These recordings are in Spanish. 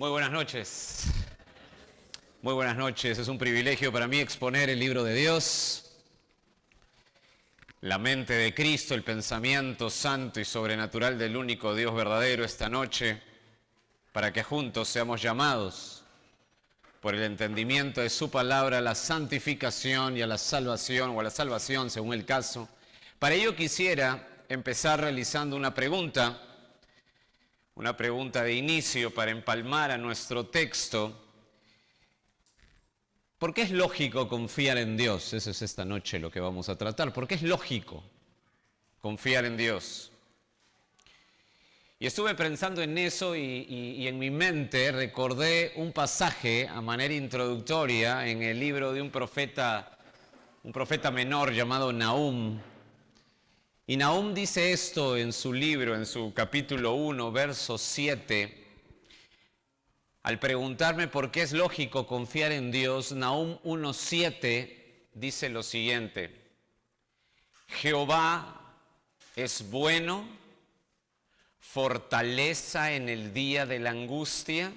Muy buenas noches. Muy buenas noches. Es un privilegio para mí exponer el libro de Dios, la mente de Cristo, el pensamiento santo y sobrenatural del único Dios verdadero esta noche, para que juntos seamos llamados por el entendimiento de su palabra a la santificación y a la salvación, o a la salvación según el caso. Para ello quisiera empezar realizando una pregunta de inicio para empalmar a nuestro texto. ¿Por qué es lógico confiar en Dios? Eso es esta noche lo que vamos a tratar. ¿Por qué es lógico confiar en Dios? Y estuve pensando en eso y en mi mente recordé un pasaje a manera introductoria en el libro de un profeta menor llamado Nahum. Y Nahum dice esto en su libro, en su capítulo 1, verso 7. Al preguntarme por qué es lógico confiar en Dios, Nahum 1:7 dice lo siguiente: Jehová es bueno, fortaleza en el día de la angustia,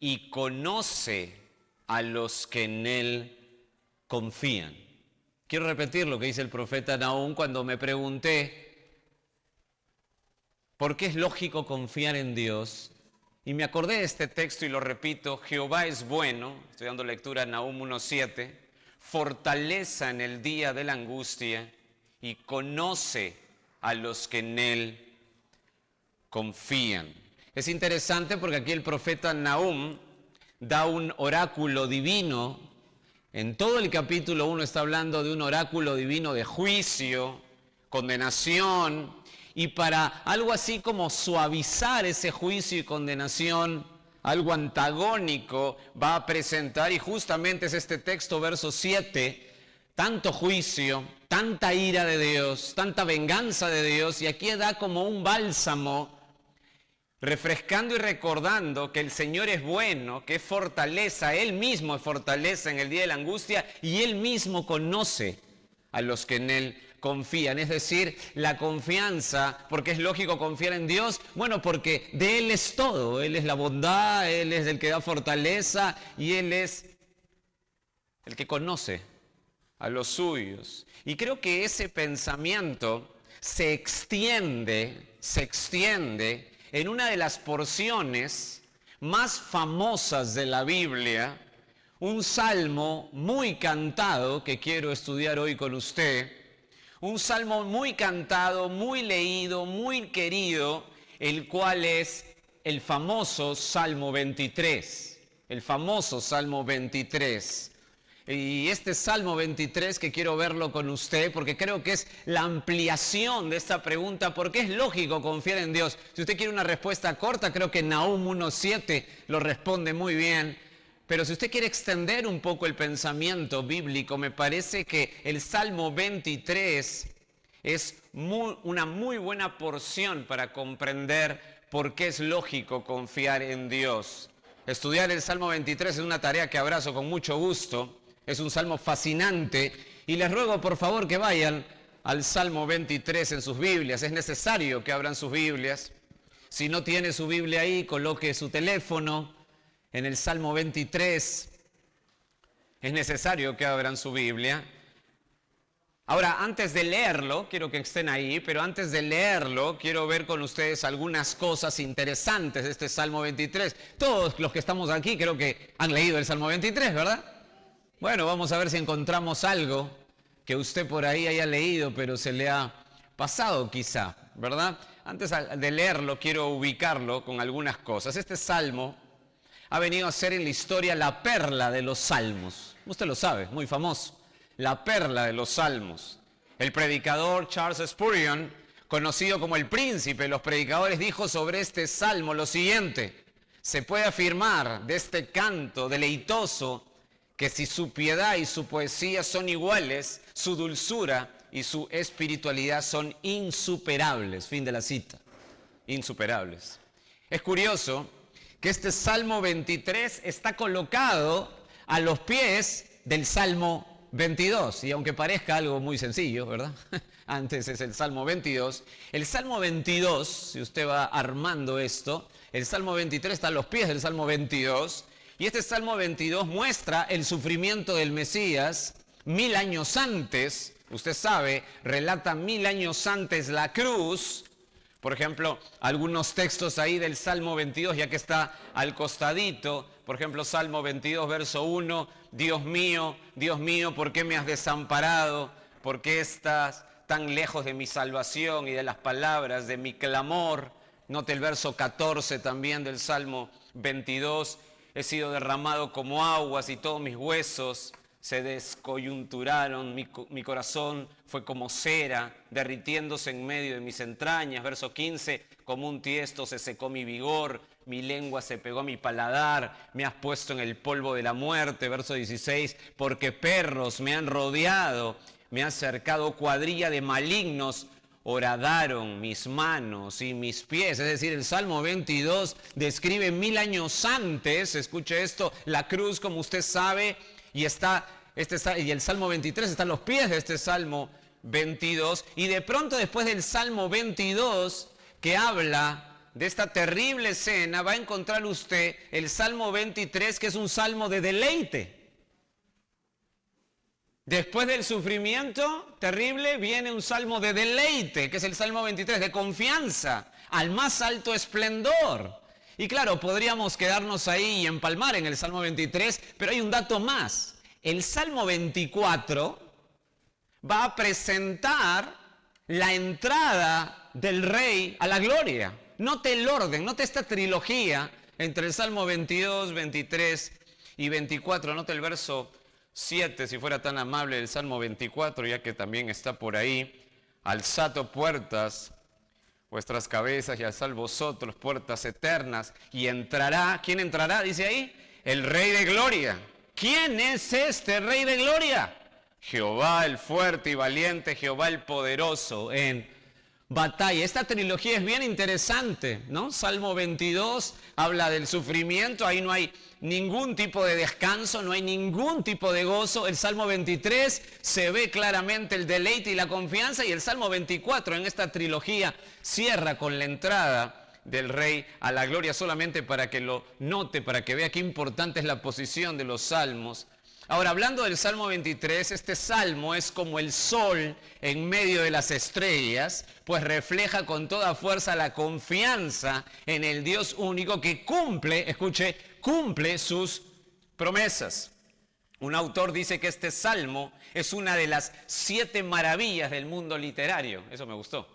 y conoce a los que en él confían. Quiero repetir lo que dice el profeta Nahum cuando me pregunté por qué es lógico confiar en Dios. Y me acordé de este texto y lo repito: Jehová es bueno, estoy dando lectura a Nahum 1:7, fortaleza en el día de la angustia y conoce a los que en él confían. Es interesante porque aquí el profeta Nahum da un oráculo divino. En todo el capítulo 1 está hablando de un oráculo divino de juicio, condenación, y para algo así como suavizar ese juicio y condenación, algo antagónico va a presentar, y justamente es este texto, verso 7, tanto juicio, tanta ira de Dios, tanta venganza de Dios, y aquí da como un bálsamo, refrescando y recordando que el Señor es bueno, que es fortaleza, Él mismo es fortaleza en el día de la angustia, y Él mismo conoce a los que en Él confían. Es decir, la confianza, porque es lógico confiar en Dios, bueno, porque de Él es todo. Él es la bondad, Él es el que da fortaleza, y Él es el que conoce a los suyos. Y creo que ese pensamiento se extiende en una de las porciones más famosas de la Biblia, un salmo muy cantado que quiero estudiar hoy con usted, un salmo muy cantado, muy leído, muy querido, el cual es el famoso Salmo 23, el famoso Salmo 23. Y este Salmo 23 que quiero verlo con usted porque creo que es la ampliación de esta pregunta: ¿por qué es lógico confiar en Dios? Si usted quiere una respuesta corta, creo que Nahum 1:7 lo responde muy bien. Pero si usted quiere extender un poco el pensamiento bíblico, me parece que el Salmo 23 es una muy buena porción para comprender por qué es lógico confiar en Dios. Estudiar el Salmo 23 es una tarea que abrazo con mucho gusto. Es un salmo fascinante y les ruego por favor que vayan al Salmo 23 en sus Biblias. Es necesario que abran sus Biblias. Si no tiene su Biblia ahí, coloque su teléfono en el Salmo 23. Es necesario que abran su Biblia. Ahora, antes de leerlo, quiero que estén ahí, pero antes de leerlo, quiero ver con ustedes algunas cosas interesantes de este Salmo 23. Todos los que estamos aquí creo que han leído el Salmo 23, ¿verdad? Bueno, vamos a ver si encontramos algo que usted por ahí haya leído, pero se le ha pasado quizá, ¿verdad? Antes de leerlo, quiero ubicarlo con algunas cosas. Este salmo ha venido a ser en la historia la perla de los salmos. Usted lo sabe, muy famoso. La perla de los salmos. El predicador Charles Spurgeon, conocido como el príncipe de los predicadores, dijo sobre este salmo lo siguiente: se puede afirmar de este canto deleitoso que si su piedad y su poesía son iguales, su dulzura y su espiritualidad son insuperables. Fin de la cita. Insuperables. Es curioso que este Salmo 23 está colocado a los pies del Salmo 22. Y aunque parezca algo muy sencillo, ¿verdad? Antes es el Salmo 22. El Salmo 22, si usted va armando esto, El Salmo 23 está a los pies del Salmo 22. Y este Salmo 22 muestra el sufrimiento del Mesías 1000 años antes. Usted sabe, relata 1000 años antes la cruz. Por ejemplo, algunos textos ahí del Salmo 22, ya que está al costadito. Por ejemplo, Salmo 22, verso 1. Dios mío, ¿por qué me has desamparado? ¿Por qué estás tan lejos de mi salvación y de las palabras de mi clamor? Note el verso 14 también del Salmo 22. He sido derramado como aguas y todos mis huesos se descoyunturaron, mi corazón fue como cera, derritiéndose en medio de mis entrañas. Verso 15, como un tiesto se secó mi vigor, mi lengua se pegó a mi paladar, me has puesto en el polvo de la muerte. Verso 16, porque perros me han rodeado, me han cercado cuadrilla de malignos, horadaron mis manos y mis pies. Es decir, el Salmo 22 describe 1000 años antes, escuche esto, la cruz, como usted sabe, y el Salmo 23 está a los pies de este Salmo 22. Y de pronto, después del Salmo 22, que habla de esta terrible escena, va a encontrar usted el Salmo 23, que es un salmo de deleite. Después del sufrimiento terrible viene un salmo de deleite, que es el Salmo 23, de confianza, al más alto esplendor. Y claro, podríamos quedarnos ahí y empalmar en el Salmo 23, pero hay un dato más. El Salmo 24 va a presentar la entrada del rey a la gloria. Note el orden, note esta trilogía entre el Salmo 22, 23 y 24. Note el verso 7, si fuera tan amable, el Salmo 24, ya que también está por ahí. Alzad puertas vuestras cabezas y alzad vosotros puertas eternas, y entrará. ¿Quién entrará? Dice ahí, el Rey de Gloria. ¿Quién es este Rey de Gloria? Jehová el fuerte y valiente, Jehová el poderoso en batalla. Esta trilogía es bien interesante, ¿no? Salmo 22 habla del sufrimiento, ahí no hay ningún tipo de descanso, no hay ningún tipo de gozo. El Salmo 23 se ve claramente el deleite y la confianza, y el Salmo 24 en esta trilogía cierra con la entrada del rey a la gloria, solamente para que lo note, para que vea qué importante es la posición de los salmos. Ahora, hablando del Salmo 23, este salmo es como el sol en medio de las estrellas, pues refleja con toda fuerza la confianza en el Dios único que cumple, escuche, cumple sus promesas. Un autor dice que este salmo es una de las 7 maravillas del mundo literario. Eso me gustó,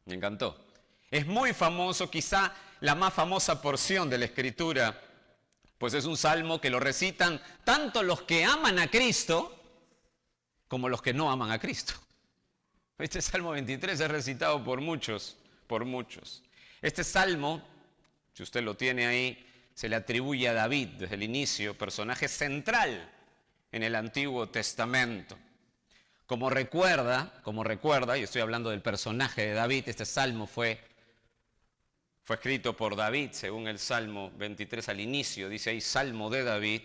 me encantó. Es muy famoso, quizá la más famosa porción de la Escritura, pues es un salmo que lo recitan tanto los que aman a Cristo como los que no aman a Cristo. Este Salmo 23 es recitado por muchos, por muchos. Este salmo, si usted lo tiene ahí, se le atribuye a David desde el inicio, personaje central en el Antiguo Testamento. Como recuerda, y estoy hablando del personaje de David, este salmo fue escrito por David, según el Salmo 23 al inicio, dice ahí, Salmo de David.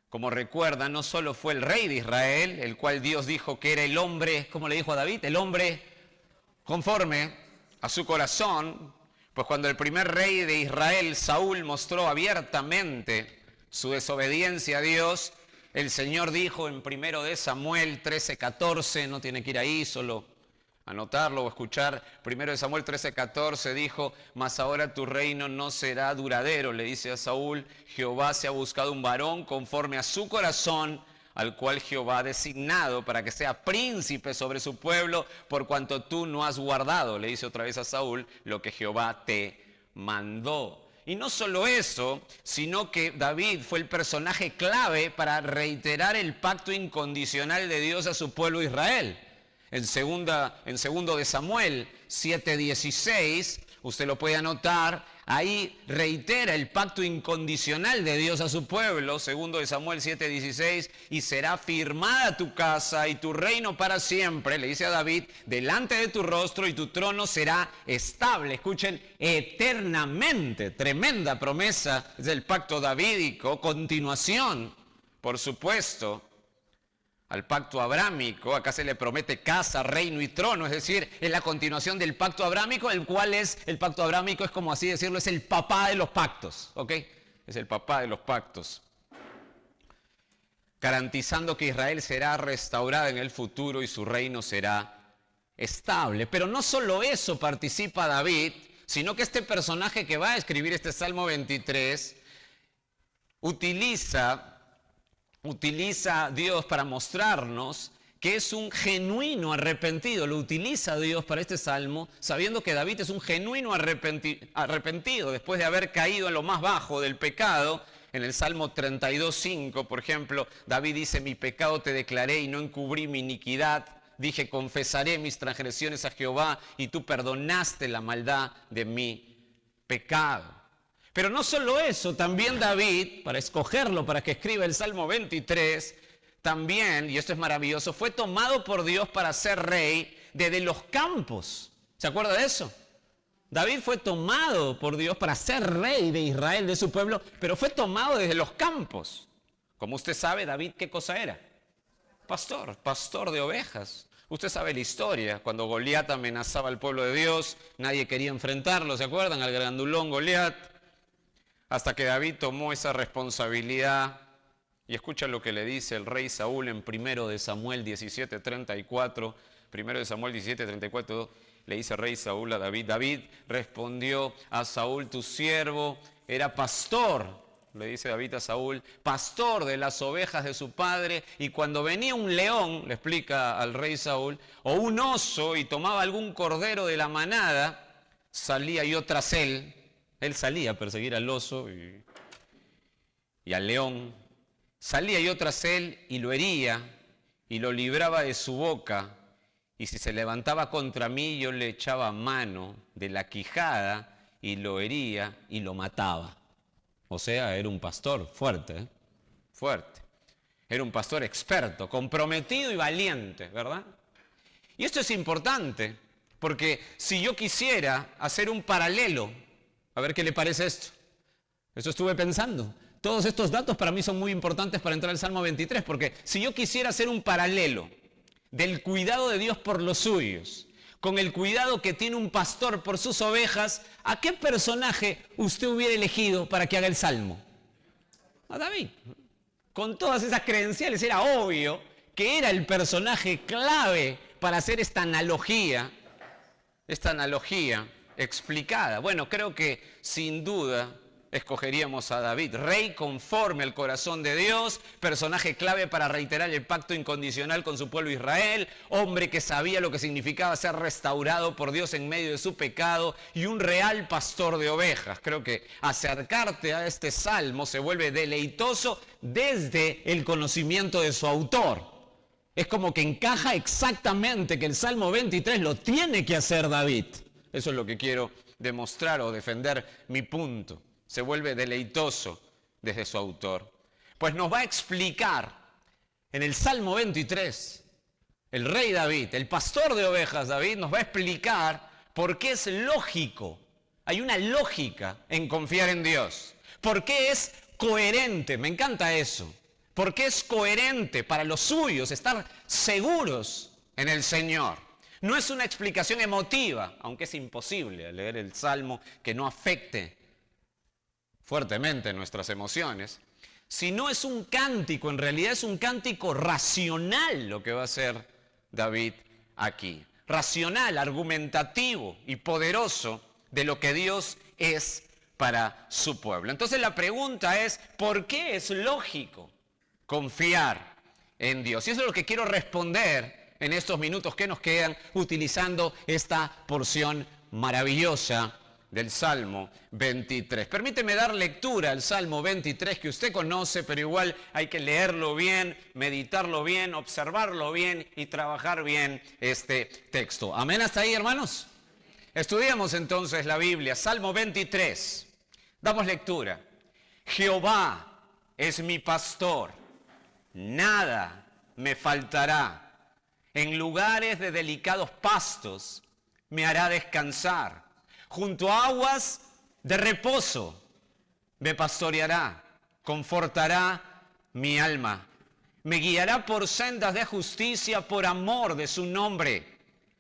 Como recuerda, no solo fue el rey de Israel, el cual Dios dijo que era el hombre, ¿cómo le dijo a David? El hombre conforme a su corazón, pues cuando el primer rey de Israel, Saúl, mostró abiertamente su desobediencia a Dios, el Señor dijo en 1 de Samuel 13:14, no tiene que ir ahí, solo anotarlo o escuchar, 1 de Samuel 13:14 dijo, mas ahora tu reino no será duradero, le dice a Saúl, Jehová se ha buscado un varón conforme a su corazón, al cual Jehová ha designado para que sea príncipe sobre su pueblo, por cuanto tú no has guardado, le dice otra vez a Saúl, lo que Jehová te mandó. Y no solo eso, sino que David fue el personaje clave para reiterar el pacto incondicional de Dios a su pueblo Israel. En segundo de Samuel 7:16, usted lo puede anotar, ahí reitera el pacto incondicional de Dios a su pueblo, segundo de Samuel 7:16, y será firmada tu casa y tu reino para siempre, le dice a David, delante de tu rostro, y tu trono será estable, escuchen, eternamente. Tremenda promesa del pacto davídico, continuación, por supuesto, al pacto abrámico. Acá se le promete casa, reino y trono, es decir, es la continuación del pacto abrámico, el cual es, el pacto abrámico es como así decirlo, es el papá de los pactos, ¿ok? Es el papá de los pactos, garantizando que Israel será restaurada en el futuro y su reino será estable. Pero no solo eso participa David, sino que este personaje que va a escribir este Salmo 23 utiliza a Dios para mostrarnos que es un genuino arrepentido. Lo utiliza Dios para este salmo, sabiendo que David es un genuino arrepentido después de haber caído en lo más bajo del pecado. En el Salmo 32:5, por ejemplo, David dice: mi pecado te declaré y no encubrí mi iniquidad. Dije: confesaré mis transgresiones a Jehová, y tú perdonaste la maldad de mi pecado. Pero no solo eso, también David, para escogerlo, para que escriba el Salmo 23, también, y esto es maravilloso, fue tomado por Dios para ser rey desde los campos. ¿Se acuerda de eso? David fue tomado por Dios para ser rey de Israel, de su pueblo, pero fue tomado desde los campos. Como usted sabe, David, ¿qué cosa era? Pastor de ovejas. Usted sabe la historia, cuando Goliat amenazaba al pueblo de Dios, nadie quería enfrentarlo, ¿se acuerdan? Al grandulón Goliat. Hasta que David tomó esa responsabilidad. Y escucha lo que le dice el rey Saúl en 1 de Samuel 17:34. 1 de Samuel 17:34 le dice el rey Saúl a David: David respondió a Saúl, tu siervo era pastor, le dice David a Saúl, pastor de las ovejas de su padre, y cuando venía un león, le explica al rey Saúl, o un oso y tomaba algún cordero de la manada, salía yo tras él. Él salía a perseguir al oso y al león. Salía yo tras él y lo hería y lo libraba de su boca. Y si se levantaba contra mí, yo le echaba mano de la quijada y lo hería y lo mataba. O sea, era un pastor fuerte, ¿eh? Fuerte. Era un pastor experto, comprometido y valiente, ¿verdad? Y esto es importante, porque si yo quisiera hacer un paralelo, a ver qué le parece esto. Eso estuve pensando. Todos estos datos para mí son muy importantes para entrar al Salmo 23, porque si yo quisiera hacer un paralelo del cuidado de Dios por los suyos, con el cuidado que tiene un pastor por sus ovejas, ¿a qué personaje usted hubiera elegido para que haga el Salmo? A David. Con todas esas credenciales era obvio que era el personaje clave para hacer esta analogía explicada. Bueno, creo que sin duda escogeríamos a David, rey conforme al corazón de Dios, personaje clave para reiterar el pacto incondicional con su pueblo Israel, hombre que sabía lo que significaba ser restaurado por Dios en medio de su pecado y un real pastor de ovejas. Creo que acercarte a este salmo se vuelve deleitoso desde el conocimiento de su autor. Es como que encaja exactamente que el Salmo 23 lo tiene que hacer David. Eso es lo que quiero demostrar o defender mi punto. Se vuelve deleitoso desde su autor. Pues nos va a explicar en el Salmo 23, el rey David, el pastor de ovejas David, nos va a explicar por qué es lógico, hay una lógica en confiar en Dios. ¿Por qué es coherente? Me encanta eso. ¿Por qué es coherente para los suyos estar seguros en el Señor? No es una explicación emotiva, aunque es imposible leer el Salmo que no afecte fuertemente nuestras emociones, sino es un cántico, en realidad es un cántico racional lo que va a hacer David aquí. Racional, argumentativo y poderoso de lo que Dios es para su pueblo. Entonces la pregunta es, ¿por qué es lógico confiar en Dios? Y eso es lo que quiero responder en estos minutos que nos quedan utilizando esta porción maravillosa del Salmo 23. Permíteme dar lectura al Salmo 23 que usted conoce, pero igual hay que leerlo bien, meditarlo bien, observarlo bien y trabajar bien este texto. ¿Amén hasta ahí, hermanos? Estudiamos entonces la Biblia, Salmo 23. Damos lectura. Jehová es mi pastor, nada me faltará. En lugares de delicados pastos me hará descansar. Junto a aguas de reposo me pastoreará, confortará mi alma. Me guiará por sendas de justicia por amor de su nombre.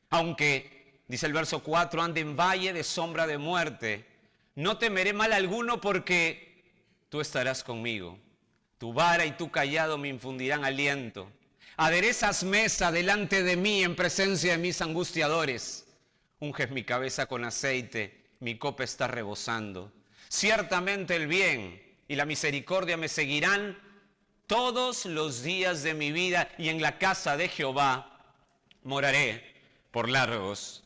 Aunque, dice el verso 4, ande en valle de sombra de muerte, no temeré mal alguno porque tú estarás conmigo. Tu vara y tu cayado me infundirán aliento. Aderezas mesa delante de mí en presencia de mis angustiadores. Unges mi cabeza con aceite, mi copa está rebosando. Ciertamente el bien y la misericordia me seguirán todos los días de mi vida, y en la casa de Jehová moraré por largos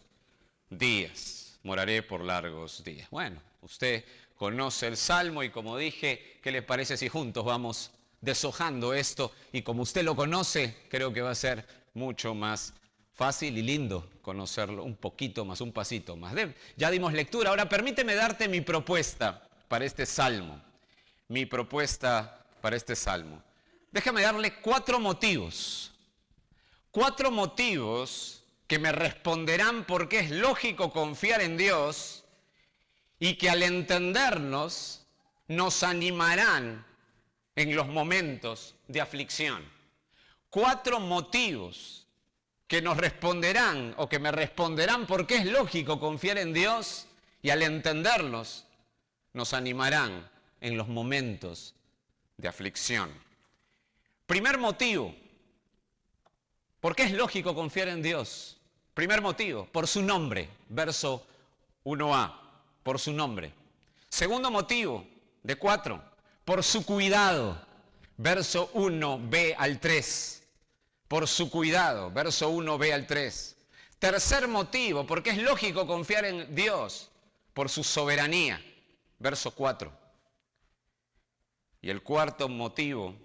días. Moraré por largos días. Bueno, usted conoce el Salmo y como dije, ¿qué le parece si juntos vamos deshojando esto? Y como usted lo conoce, creo que va a ser mucho más fácil y lindo conocerlo un poquito más, un pasito más. Ya dimos lectura, ahora permíteme darte mi propuesta para este Salmo. Mi propuesta para este Salmo. Déjame darle 4 motivos. 4 motivos que me responderán por qué es lógico confiar en Dios y que al entendernos nos animarán en los momentos de aflicción. 4 motivos que nos responderán o que me responderán por qué es lógico confiar en Dios y al entenderlos nos animarán en los momentos de aflicción. Primer motivo, ¿por qué es lógico confiar en Dios? Primer motivo, por su nombre, verso 1a, por su nombre. Segundo motivo, de 4, por su cuidado, verso 1b al 3. Por su cuidado, verso 1b al 3. Tercer motivo, porque es lógico confiar en Dios, por su soberanía, verso 4. Y el cuarto motivo,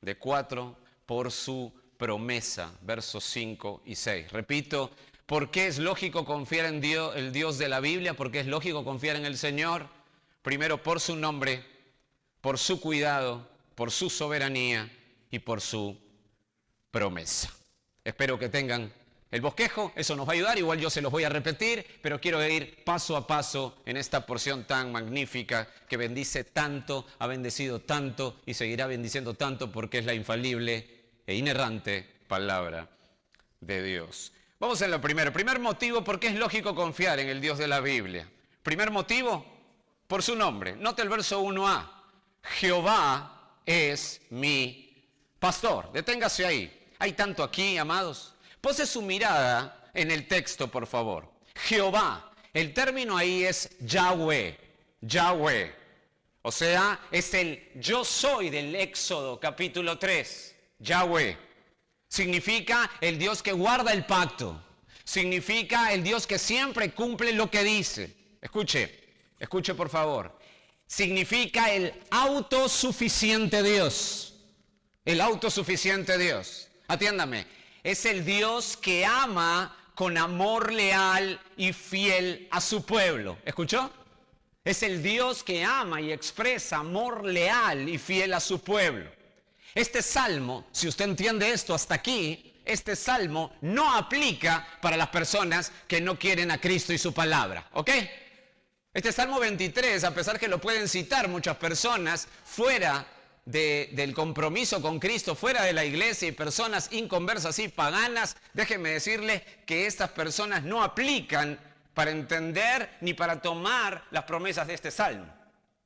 de 4, por su promesa, versos 5 y 6. Repito, ¿por qué es lógico confiar en Dios, el Dios de la Biblia? ¿Por qué es lógico confiar en el Señor? Primero, por su nombre, por su cuidado, por su soberanía y por su promesa. Espero que tengan el bosquejo, eso nos va a ayudar, igual yo se los voy a repetir, pero quiero ir paso a paso en esta porción tan magnífica que bendice tanto, ha bendecido tanto y seguirá bendiciendo tanto porque es la infalible e inerrante palabra de Dios. Vamos a lo primero. Primer motivo, ¿por qué es lógico confiar en el Dios de la Biblia? Primer motivo, por su nombre. Note el verso 1a. Jehová es mi pastor. Deténgase ahí. Hay tanto aquí, amados. Pose su mirada en el texto, por favor. Jehová, el término ahí es Yahweh, Yahweh. O sea, es el yo soy del Éxodo capítulo 3, Yahweh. Significa el Dios que guarda el pacto. Significa el Dios que siempre cumple lo que dice. Escuche por favor. Significa el autosuficiente Dios. El autosuficiente Dios. Atiéndame. Es el Dios que ama con amor leal y fiel a su pueblo. ¿Escuchó? Es el Dios que ama y expresa amor leal y fiel a su pueblo. Este salmo, si usted entiende esto hasta aquí, este salmo no aplica para las personas que no quieren a Cristo y su palabra. ¿Ok? Este Salmo 23, a pesar que lo pueden citar muchas personas fuera del compromiso con Cristo, fuera de la iglesia, y personas inconversas y paganas, déjenme decirles que estas personas no aplican para entender ni para tomar las promesas de este salmo.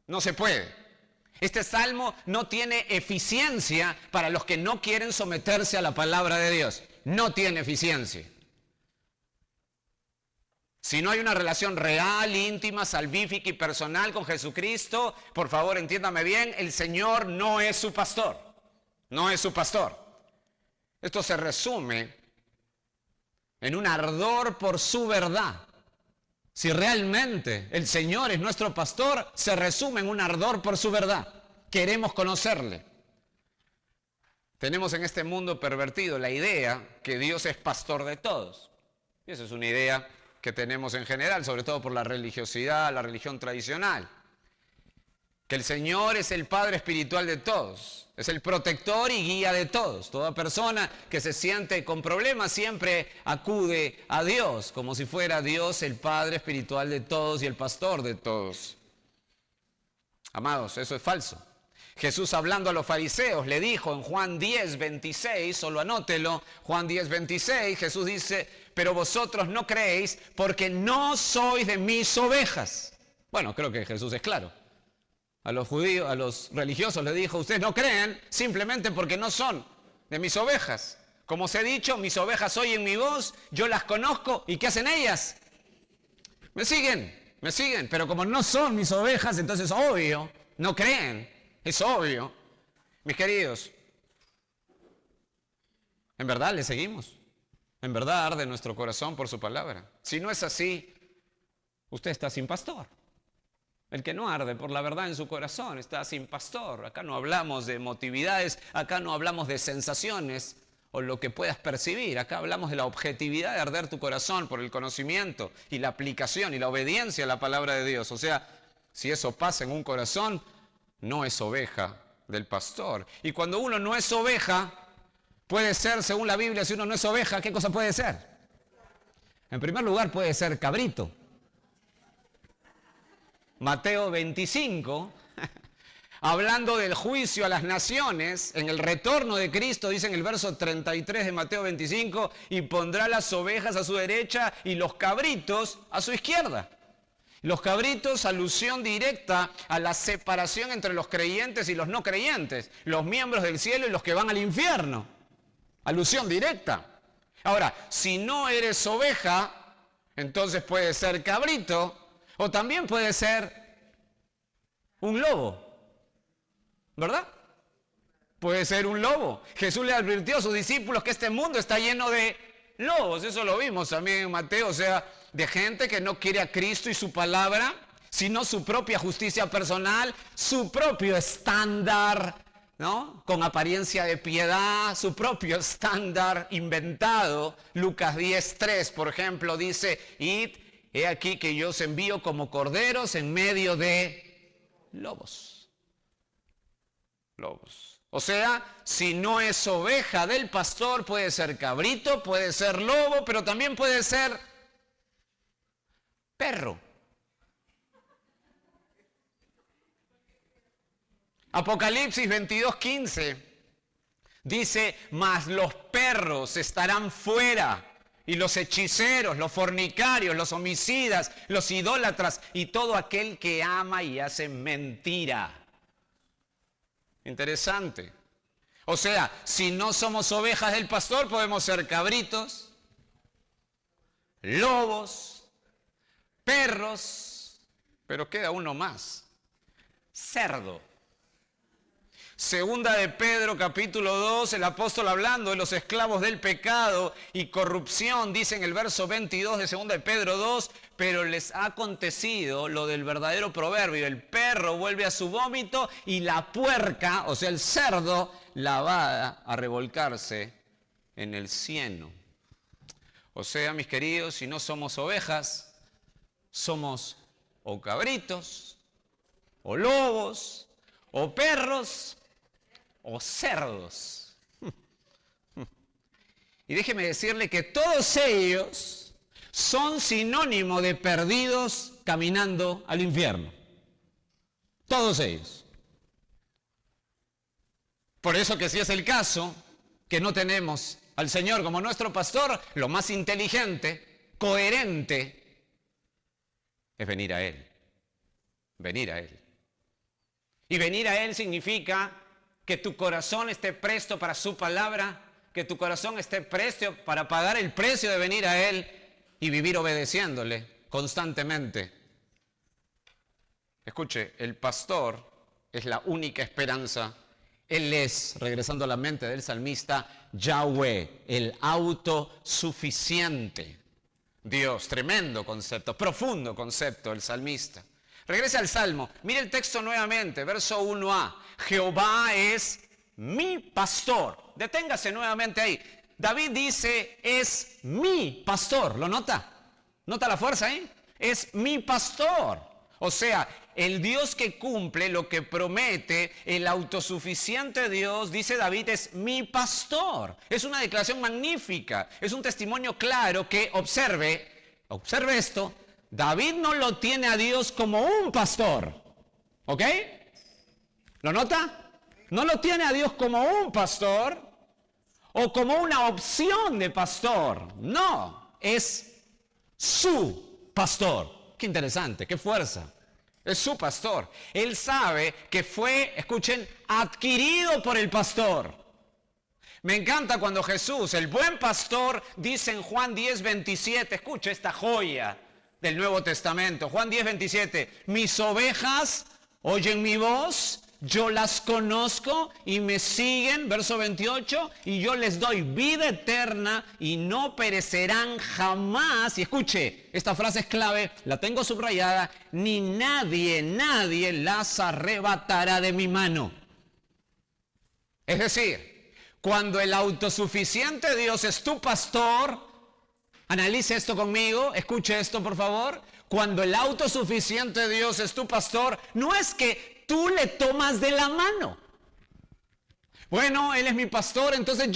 No se puede. Este salmo no tiene eficiencia para los que no quieren someterse a la palabra de Dios. No tiene eficiencia. Si no hay una relación real, íntima, salvífica y personal con Jesucristo, por favor entiéndame bien, el Señor no es su pastor. No es su pastor. Esto se resume en un ardor por su verdad. Si realmente el Señor es nuestro pastor, se resume en un ardor por su verdad. Queremos conocerle. Tenemos en este mundo pervertido la idea que Dios es pastor de todos. Y esa es una idea que tenemos en general, sobre todo por la religiosidad, la religión tradicional. Que el Señor es el Padre espiritual de todos, es el protector y guía de todos. Toda persona que se siente con problemas siempre acude a Dios, como si fuera Dios el Padre espiritual de todos y el pastor de todos. Amados, eso es falso. Jesús, hablando a los fariseos, le dijo en Juan 10:26, solo anótelo, Juan 10:26, Jesús dice: pero vosotros no creéis porque no sois de mis ovejas. Bueno, creo que Jesús es claro. A los judíos, a los religiosos les dijo: ustedes no creen simplemente porque no son de mis ovejas. Como os he dicho, mis ovejas oyen mi voz, yo las conozco, ¿y qué hacen ellas? Me siguen, pero como no son mis ovejas, entonces obvio, no creen, es obvio. Mis queridos, ¿en verdad le seguimos? ¿En verdad arde nuestro corazón por su palabra? Si no es así, usted está sin pastor. El que no arde por la verdad en su corazón está sin pastor. Acá no hablamos de emotividades, acá no hablamos de sensaciones o lo que puedas percibir. Acá hablamos de la objetividad de arder tu corazón por el conocimiento y la aplicación y la obediencia a la palabra de Dios. O sea, si eso pasa en un corazón, no es oveja del pastor. Y cuando uno no es oveja, puede ser, según la Biblia, si uno no es oveja, ¿qué cosa puede ser? En primer lugar, puede ser cabrito. Mateo 25, hablando del juicio a las naciones, en el retorno de Cristo, dice en el verso 33 de Mateo 25, y pondrá las ovejas a su derecha y los cabritos a su izquierda. Los cabritos, alusión directa a la separación entre los creyentes y los no creyentes, los miembros del cielo y los que van al infierno. Alusión directa. Ahora, si no eres oveja, entonces puede ser cabrito, o también puede ser un lobo, ¿verdad? Puede ser un lobo. Jesús le advirtió a sus discípulos que este mundo está lleno de lobos. Eso lo vimos también en Mateo, o sea, de gente que no quiere a Cristo y su palabra, sino su propia justicia personal, su propio estándar, ¿no? Con apariencia de piedad, su propio estándar inventado. Lucas 10:3, por ejemplo, dice: id, he aquí que yo os envío como corderos en medio de lobos. Lobos. O sea, si no es oveja del pastor, puede ser cabrito, puede ser lobo, pero también puede ser perro. Apocalipsis 22:15 dice: mas los perros estarán fuera, y los hechiceros, los fornicarios, los homicidas, los idólatras y todo aquel que ama y hace mentira. Interesante. O sea, si no somos ovejas del pastor, podemos ser cabritos, lobos, perros, pero queda uno más: cerdo. Segunda de Pedro, capítulo 2, el apóstol, hablando de los esclavos del pecado y corrupción, dice en el verso 22 de Segunda de Pedro 2, pero les ha acontecido lo del verdadero proverbio: el perro vuelve a su vómito y la puerca, o sea el cerdo, la va a revolcarse en el cieno. O sea, mis queridos, si no somos ovejas, somos o cabritos, o lobos, o perros, o cerdos. Y déjeme decirle que todos ellos son sinónimo de perdidos caminando al infierno. Todos ellos. Por eso que si es el caso que no tenemos al Señor como nuestro pastor, lo más inteligente, coherente, es venir a Él. Venir a Él. Y venir a Él significa que tu corazón esté presto para su palabra, que tu corazón esté presto para pagar el precio de venir a Él y vivir obedeciéndole constantemente. Escuche, el pastor es la única esperanza. Él es, regresando a la mente del salmista, Yahweh, el autosuficiente Dios. Tremendo concepto, profundo concepto el salmista. Regrese al Salmo, mire el texto nuevamente, verso 1a. Jehová es mi pastor. Deténgase nuevamente ahí. David dice: es mi pastor. ¿Lo nota? ¿Nota la fuerza ahí? Es mi pastor. O sea, el Dios que cumple lo que promete, el autosuficiente Dios, dice David, es mi pastor. Es una declaración magnífica. Es un testimonio claro que, observe esto, David no lo tiene a Dios como un pastor. ¿Ok? ¿Lo nota? no lo tiene a Dios como un pastor o como una opción de pastor. No, es su pastor. Qué interesante, qué fuerza. Es su pastor. Él sabe que fue, escuchen, adquirido por el pastor. Me encanta cuando Jesús, el buen pastor, dice en Juan 10:27, escucha esta joya del Nuevo Testamento. Juan 10:27, mis ovejas oyen mi voz, yo las conozco y me siguen, verso 28, y yo les doy vida eterna y no perecerán jamás. Y escuche, esta frase es clave, la tengo subrayada, ni nadie las arrebatará de mi mano. Es decir, cuando el autosuficiente Dios es tu pastor, analice esto conmigo, escuche esto por favor. Cuando el autosuficiente Dios es tu pastor, no es que tú le tomas de la mano. Bueno, Él es mi pastor, entonces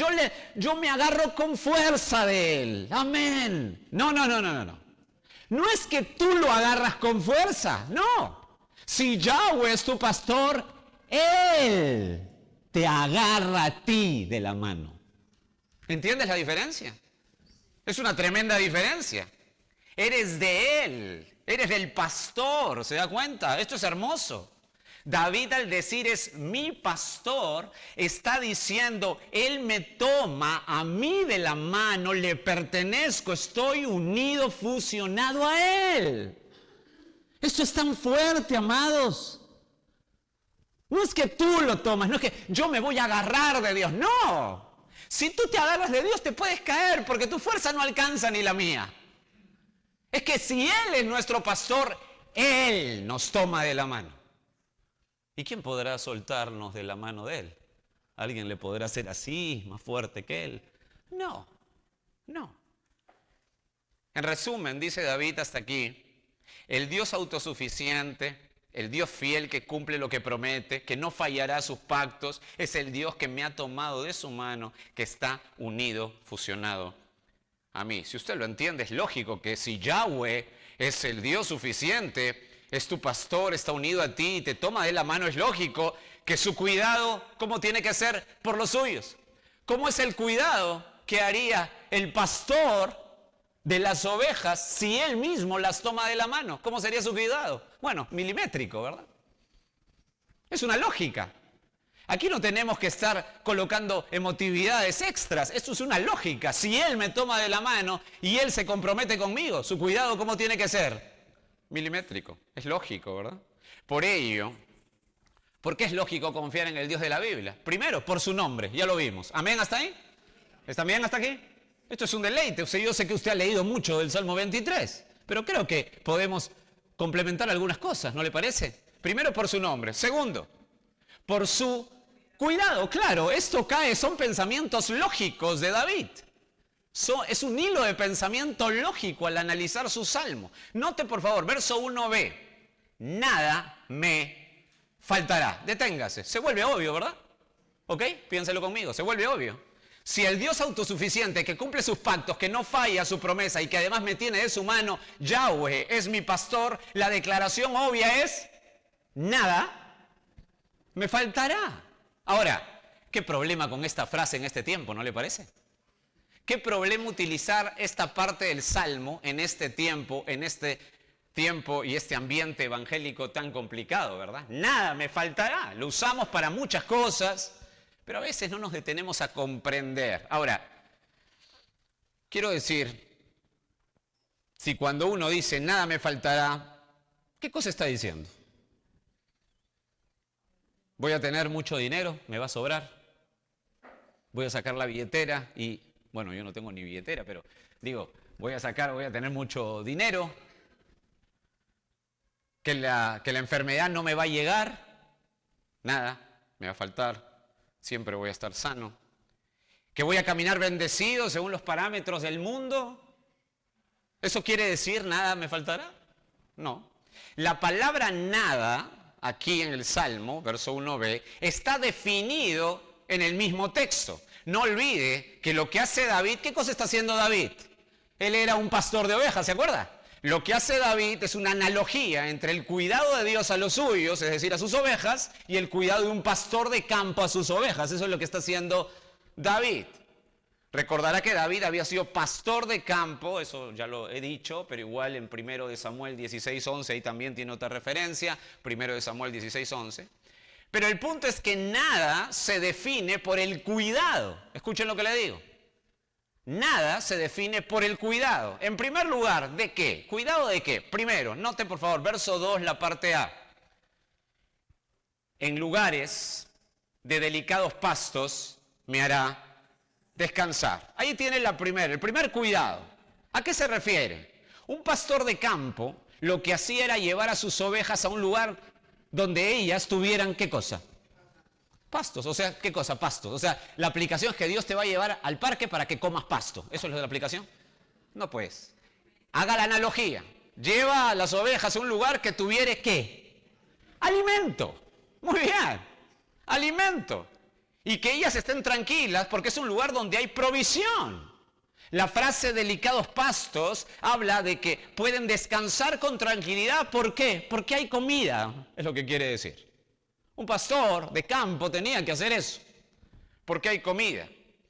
yo me agarro con fuerza de Él. Amén. No. No es que tú lo agarras con fuerza, no. Si Yahweh es tu pastor, Él te agarra a ti de la mano. ¿Entiendes la diferencia? Es una tremenda diferencia. Eres de Él, eres del pastor, ¿se da cuenta? Esto es hermoso. David al decir es mi pastor, está diciendo, Él me toma a mí de la mano, le pertenezco, estoy unido, fusionado a Él. Esto es tan fuerte, amados. No es que tú lo tomas, no es que yo me voy a agarrar de Dios, no. Si tú te agarras de Dios te puedes caer porque tu fuerza no alcanza ni la mía. Es que si Él es nuestro pastor, Él nos toma de la mano. ¿Y quién podrá soltarnos de la mano de Él? ¿Alguien le podrá hacer así, más fuerte que Él? No. En resumen, dice David hasta aquí, el Dios autosuficiente, el Dios fiel que cumple lo que promete, que no fallará sus pactos, es el Dios que me ha tomado de su mano, que está unido, fusionado a mí. Si usted lo entiende, es lógico que si Yahweh es el Dios suficiente, es tu pastor, está unido a ti y te toma de la mano, es lógico que su cuidado, ¿cómo tiene que ser? Por los suyos. ¿Cómo es el cuidado que haría el pastor de las ovejas si él mismo las toma de la mano? ¿Cómo sería su cuidado? Bueno, milimétrico, ¿verdad? Es una lógica. Aquí no tenemos que estar colocando emotividades extras. Esto es una lógica. Si Él me toma de la mano y Él se compromete conmigo, su cuidado, ¿cómo tiene que ser? Milimétrico. Es lógico, ¿verdad? Por ello, ¿por qué es lógico confiar en el Dios de la Biblia? Primero, por su nombre. Ya lo vimos. ¿Amén hasta ahí? ¿Están bien hasta aquí? Esto es un deleite. O sea, yo sé que usted ha leído mucho del Salmo 23, pero creo que podemos complementar algunas cosas, ¿no le parece? Primero, por su nombre. Segundo, por su cuidado. Claro, esto son pensamientos lógicos de David. Es un hilo de pensamiento lógico al analizar su salmo. Note, por favor, verso 1b. Nada me faltará. Deténgase. Se vuelve obvio, ¿verdad? ¿Ok? Piénselo conmigo. Se vuelve obvio. Si el Dios autosuficiente que cumple sus pactos, que no falla su promesa y que además me tiene de su mano, Yahweh es mi pastor, la declaración obvia es, nada me faltará. Ahora, ¿qué problema con esta frase en este tiempo, no le parece? ¿Qué problema utilizar esta parte del Salmo en este tiempo y este ambiente evangélico tan complicado, ¿verdad? Nada me faltará. Lo usamos para muchas cosas, pero a veces no nos detenemos a comprender. Ahora, quiero decir, si cuando uno dice nada me faltará, ¿qué cosa está diciendo? Voy a tener mucho dinero, me va a sobrar. Voy a sacar la billetera y, bueno, yo no tengo ni billetera, pero digo, voy a tener mucho dinero. Que la enfermedad no me va a llegar. Nada, me va a faltar. Siempre voy a estar sano. Que voy a caminar bendecido según los parámetros del mundo. ¿Eso quiere decir nada me faltará? No. La palabra nada, aquí en el Salmo, verso 1b, está definido en el mismo texto. No olvide que lo que hace David, ¿qué cosa está haciendo David? Él era un pastor de ovejas, ¿se acuerda? Lo que hace David es una analogía entre el cuidado de Dios a los suyos, es decir, a sus ovejas, y el cuidado de un pastor de campo a sus ovejas. Eso es lo que está haciendo David. Recordará que David había sido pastor de campo, eso ya lo he dicho, pero igual en 1 de Samuel 16:11, ahí también tiene otra referencia, 1 de Samuel 16:11. Pero el punto es que nada se define por el cuidado. Escuchen lo que le digo. Nada se define por el cuidado. En primer lugar, ¿de qué? ¿Cuidado de qué? Primero, note por favor, verso 2, la parte A. En lugares de delicados pastos me hará descansar. Ahí tiene el primer cuidado. ¿A qué se refiere? Un pastor de campo lo que hacía era llevar a sus ovejas a un lugar donde ellas tuvieran, ¿qué cosa? Pastos, o sea, ¿qué cosa? Pastos. O sea, la aplicación es que Dios te va a llevar al parque para que comas pasto. ¿Eso es lo de la aplicación? No, pues. Haga la analogía. Lleva a las ovejas a un lugar que tuviere, ¿qué? Alimento. Muy bien. Alimento. Y que ellas estén tranquilas porque es un lugar donde hay provisión. La frase delicados pastos habla de que pueden descansar con tranquilidad. ¿Por qué? Porque hay comida, es lo que quiere decir. Un pastor de campo tenía que hacer eso, porque hay comida.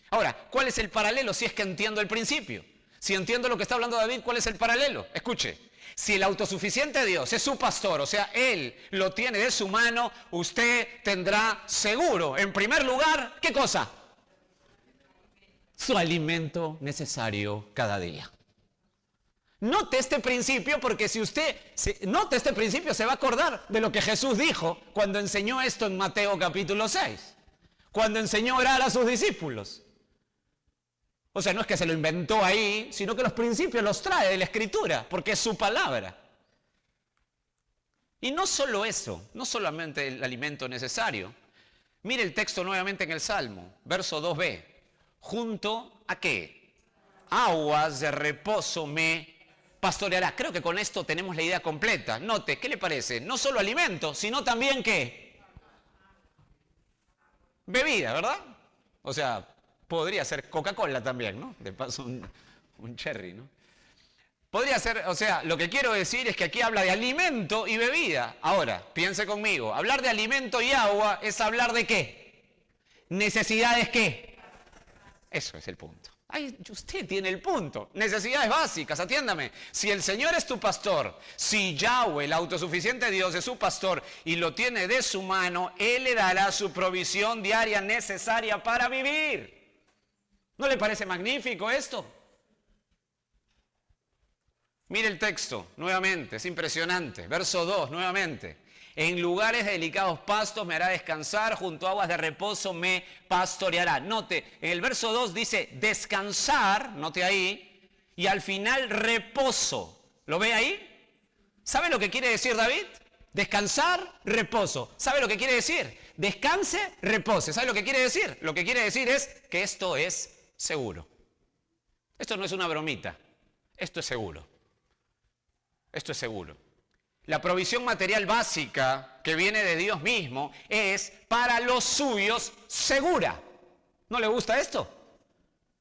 Ahora, ¿cuál es el paralelo si es que entiendo el principio? Si entiendo lo que está hablando David, ¿cuál es el paralelo? Escuche, si el autosuficiente Dios es su pastor, o sea, Él lo tiene de su mano, usted tendrá seguro, en primer lugar, ¿qué cosa? Su alimento necesario cada día. Note este principio porque si usted note este principio se va a acordar de lo que Jesús dijo cuando enseñó esto en Mateo capítulo 6. Cuando enseñó a orar a sus discípulos. O sea, no es que se lo inventó ahí, sino que los principios los trae de la Escritura, porque es su palabra. Y no solo eso, no solamente el alimento necesario. Mire el texto nuevamente en el Salmo, verso 2b. ¿Junto a qué? Aguas de reposo me pastoreará. Creo que con esto tenemos la idea completa. Note, ¿qué le parece? No solo alimento, sino también ¿qué? Bebida, ¿verdad? O sea, podría ser Coca-Cola también, ¿no? De paso un cherry, ¿no? Podría ser, o sea, lo que quiero decir es que aquí habla de alimento y bebida. Ahora, piense conmigo, hablar de alimento y agua es hablar de ¿qué? Necesidades ¿qué? Eso es el punto. Ay, usted tiene el punto. Necesidades básicas, atiéndame. Si el Señor es tu pastor, si Yahweh, el autosuficiente Dios, es su pastor y lo tiene de su mano, Él le dará su provisión diaria necesaria para vivir. ¿No le parece magnífico esto? Mire el texto, nuevamente, es impresionante. Verso 2, nuevamente. En lugares de delicados pastos me hará descansar, junto a aguas de reposo me pastoreará. Note, en el verso 2 dice descansar, note ahí, y al final reposo. ¿Lo ve ahí? ¿Sabe lo que quiere decir David? Descansar, reposo. ¿Sabe lo que quiere decir? Descanse, repose. ¿Sabe lo que quiere decir? Lo que quiere decir es que esto es seguro. Esto no es una bromita. Esto es seguro. Esto es seguro. La provisión material básica que viene de Dios mismo es para los suyos segura. ¿No le gusta esto?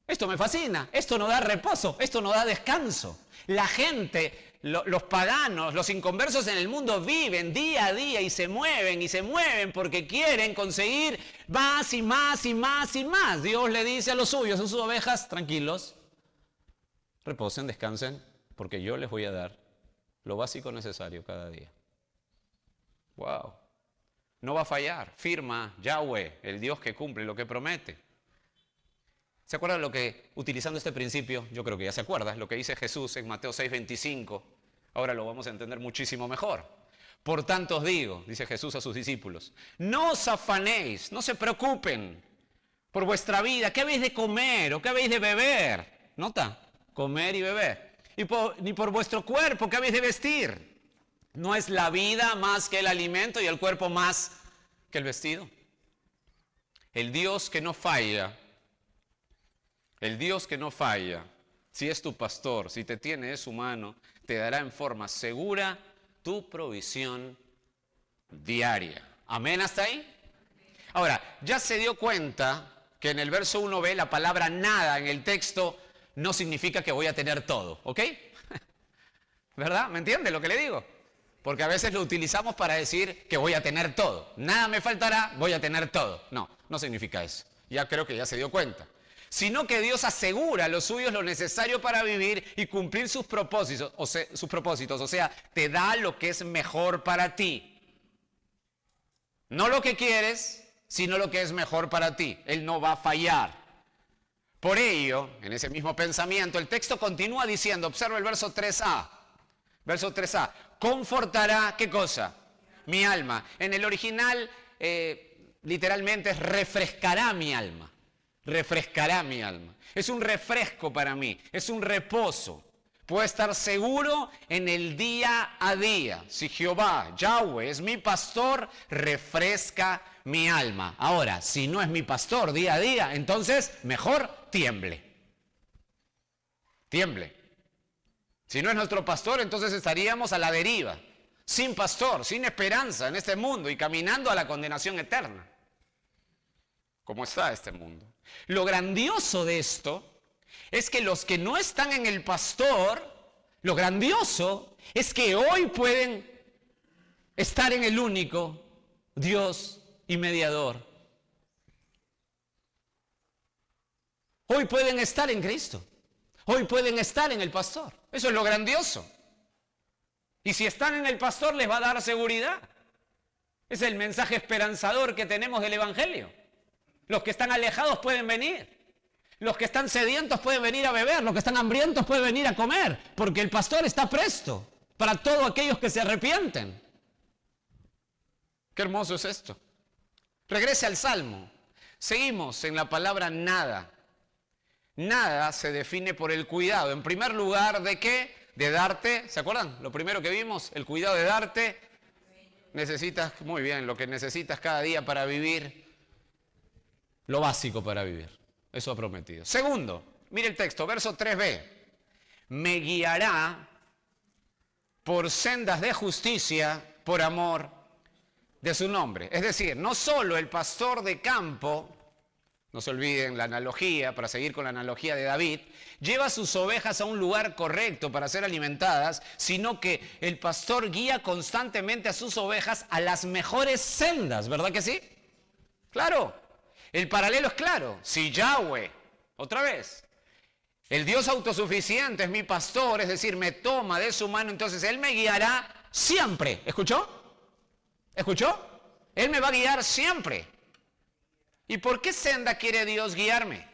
Esto me fascina. Esto no da reposo. Esto no da descanso. La gente, los paganos, los inconversos en el mundo viven día a día y se mueven porque quieren conseguir más y más y más y más. Dios le dice a los suyos, a sus ovejas, tranquilos, reposen, descansen, porque yo les voy a dar lo básico necesario cada día. Wow. No va a fallar. Firma Yahweh, el Dios que cumple lo que promete. ¿Se acuerdan lo que, utilizando este principio, yo creo que ya se acuerda, lo que dice Jesús en Mateo 6:25? Ahora lo vamos a entender muchísimo mejor. Por tanto os digo, dice Jesús a sus discípulos, no os afanéis, no se preocupen por vuestra vida, ¿qué habéis de comer o qué habéis de beber? ¿Nota? Comer y beber. Ni por vuestro cuerpo, ¿qué habéis de vestir? ¿No es la vida más que el alimento y el cuerpo más que el vestido? El Dios que no falla, si es tu pastor, si te tiene de su mano, te dará en forma segura tu provisión diaria. ¿Amén hasta ahí? Ahora, ya se dio cuenta que en el verso 1b la palabra nada en el texto no significa que voy a tener todo, ¿ok? ¿verdad? ¿Me entiende lo que le digo? Porque a veces lo utilizamos para decir que voy a tener todo. Nada me faltará, voy a tener todo. No, no significa eso. Ya creo que ya se dio cuenta. Sino que Dios asegura a los suyos lo necesario para vivir y cumplir sus propósitos. O sea, te da lo que es mejor para ti. No lo que quieres, sino lo que es mejor para ti. Él no va a fallar. Por ello, en ese mismo pensamiento, el texto continúa diciendo, observa el verso 3a. Verso 3a, confortará, ¿qué cosa? Mi alma. En el original, literalmente es refrescará mi alma. Refrescará mi alma. Es un refresco para mí, es un reposo. Puedo estar seguro en el día a día. Si Jehová, Yahweh, es mi pastor, refresca mi alma. Ahora, si no es mi pastor día a día, entonces mejor tiemble. Tiemble. Si no es nuestro pastor, entonces estaríamos a la deriva, sin pastor, sin esperanza en este mundo y caminando a la condenación eterna. ¿Cómo está este mundo? Lo grandioso de esto es que los que no están en el pastor, lo grandioso es que hoy pueden estar en el único Dios y mediador. Hoy pueden estar en Cristo. Hoy pueden estar en el pastor. Eso es lo grandioso. Y si están en el pastor les va a dar seguridad. Es el mensaje esperanzador que tenemos del Evangelio. Los que están alejados pueden venir. Los que están sedientos pueden venir a beber. Los que están hambrientos pueden venir a comer. Porque el pastor está presto para todos aquellos que se arrepienten. Qué hermoso es esto. Regrese al Salmo. Seguimos en la palabra nada. Nada se define por el cuidado. En primer lugar, ¿de qué? De darte. ¿Se acuerdan? Lo primero que vimos, el cuidado de darte. Necesitas, muy bien, lo que necesitas cada día para vivir. Lo básico para vivir. Eso ha prometido. Segundo, mire el texto, verso 3b. Me guiará por sendas de justicia por amor de su nombre. Es decir, no solo el pastor de campo, no se olviden la analogía, para seguir con la analogía de David, lleva sus ovejas a un lugar correcto para ser alimentadas, sino que el pastor guía constantemente a sus ovejas a las mejores sendas, ¿verdad que sí? Claro. El paralelo es claro. Si Yahweh, otra vez, el Dios autosuficiente es mi pastor, es decir, me toma de su mano, entonces Él me guiará siempre. ¿Escuchó? ¿Escuchó? Él me va a guiar siempre. ¿Y por qué senda quiere Dios guiarme?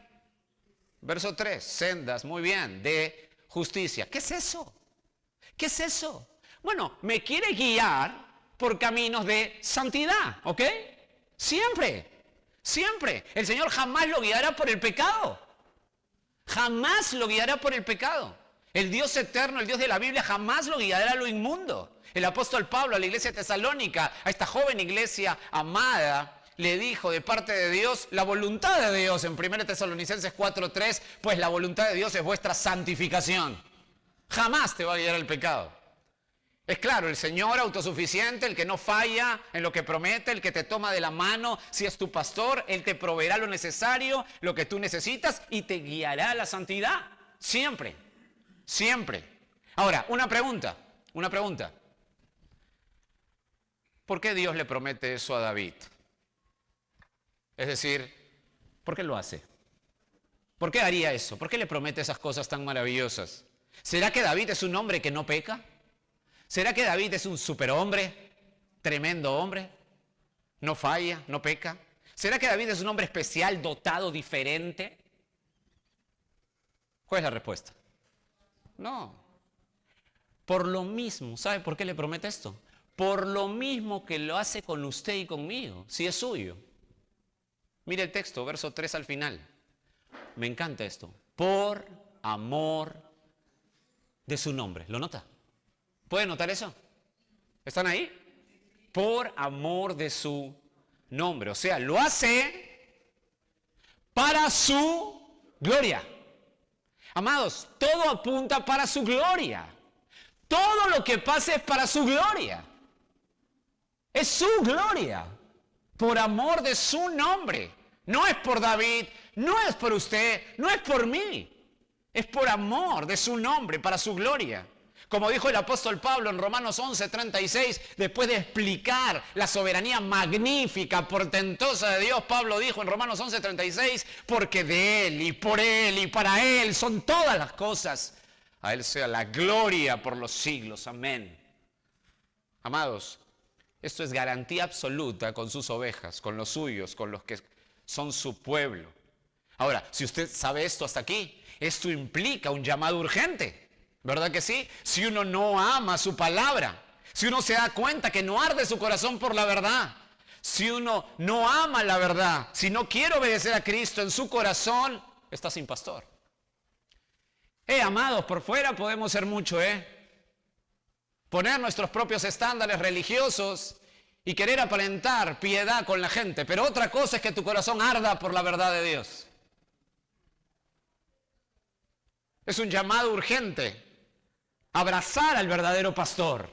Verso 3, sendas, muy bien, de justicia. ¿Qué es eso? ¿Qué es eso? Bueno, me quiere guiar por caminos de santidad, ¿ok? Siempre. Siempre. El Señor jamás lo guiará por el pecado. Jamás lo guiará por el pecado. El Dios eterno, el Dios de la Biblia, jamás lo guiará a lo inmundo. El apóstol Pablo a la iglesia tesalónica, a esta joven iglesia amada, le dijo de parte de Dios, la voluntad de Dios en 1 Tesalonicenses 4:3, pues la voluntad de Dios es vuestra santificación. Jamás te va a guiar al pecado. Es claro, el Señor autosuficiente, el que no falla en lo que promete, el que te toma de la mano, si es tu pastor, Él te proveerá lo necesario, lo que tú necesitas y te guiará a la santidad. Siempre, siempre. Ahora, una pregunta. ¿Por qué Dios le promete eso a David? Es decir, ¿por qué lo hace? ¿Por qué haría eso? ¿Por qué le promete esas cosas tan maravillosas? ¿Será que David es un hombre que no peca? ¿Será que David es un superhombre, tremendo hombre? ¿No falla, no peca? ¿Será que David es un hombre especial, dotado, diferente? ¿Cuál es la respuesta? No. Por lo mismo, ¿sabe por qué le promete esto? Por lo mismo que lo hace con usted y conmigo, si es suyo. Mire el texto, verso 3 al final. Me encanta esto. Por amor de su nombre. ¿Lo nota? ¿Pueden notar eso? ¿Están ahí? Por amor de su nombre. O sea, lo hace para su gloria. Amados, todo apunta para su gloria. Todo lo que pasa es para su gloria. Es su gloria. Por amor de su nombre. No es por David, no es por usted, no es por mí. Es por amor de su nombre, para su gloria. Como dijo el apóstol Pablo en Romanos 11:36, después de explicar la soberanía magnífica, portentosa de Dios, Pablo dijo en Romanos 11:36, porque de Él y por Él y para Él son todas las cosas. A Él sea la gloria por los siglos. Amén. Amados, esto es garantía absoluta con sus ovejas, con los suyos, con los que son su pueblo. Ahora, si usted sabe esto hasta aquí, esto implica un llamado urgente. ¿Verdad que sí? Si uno no ama su palabra, si uno se da cuenta que no arde su corazón por la verdad, si uno no ama la verdad, si no quiere obedecer a Cristo en su corazón, está sin pastor. Amados, por fuera podemos ser mucho, poner nuestros propios estándares religiosos y querer aparentar piedad con la gente, pero otra cosa es que tu corazón arda por la verdad de Dios. Es un llamado urgente. Abrazar al verdadero pastor.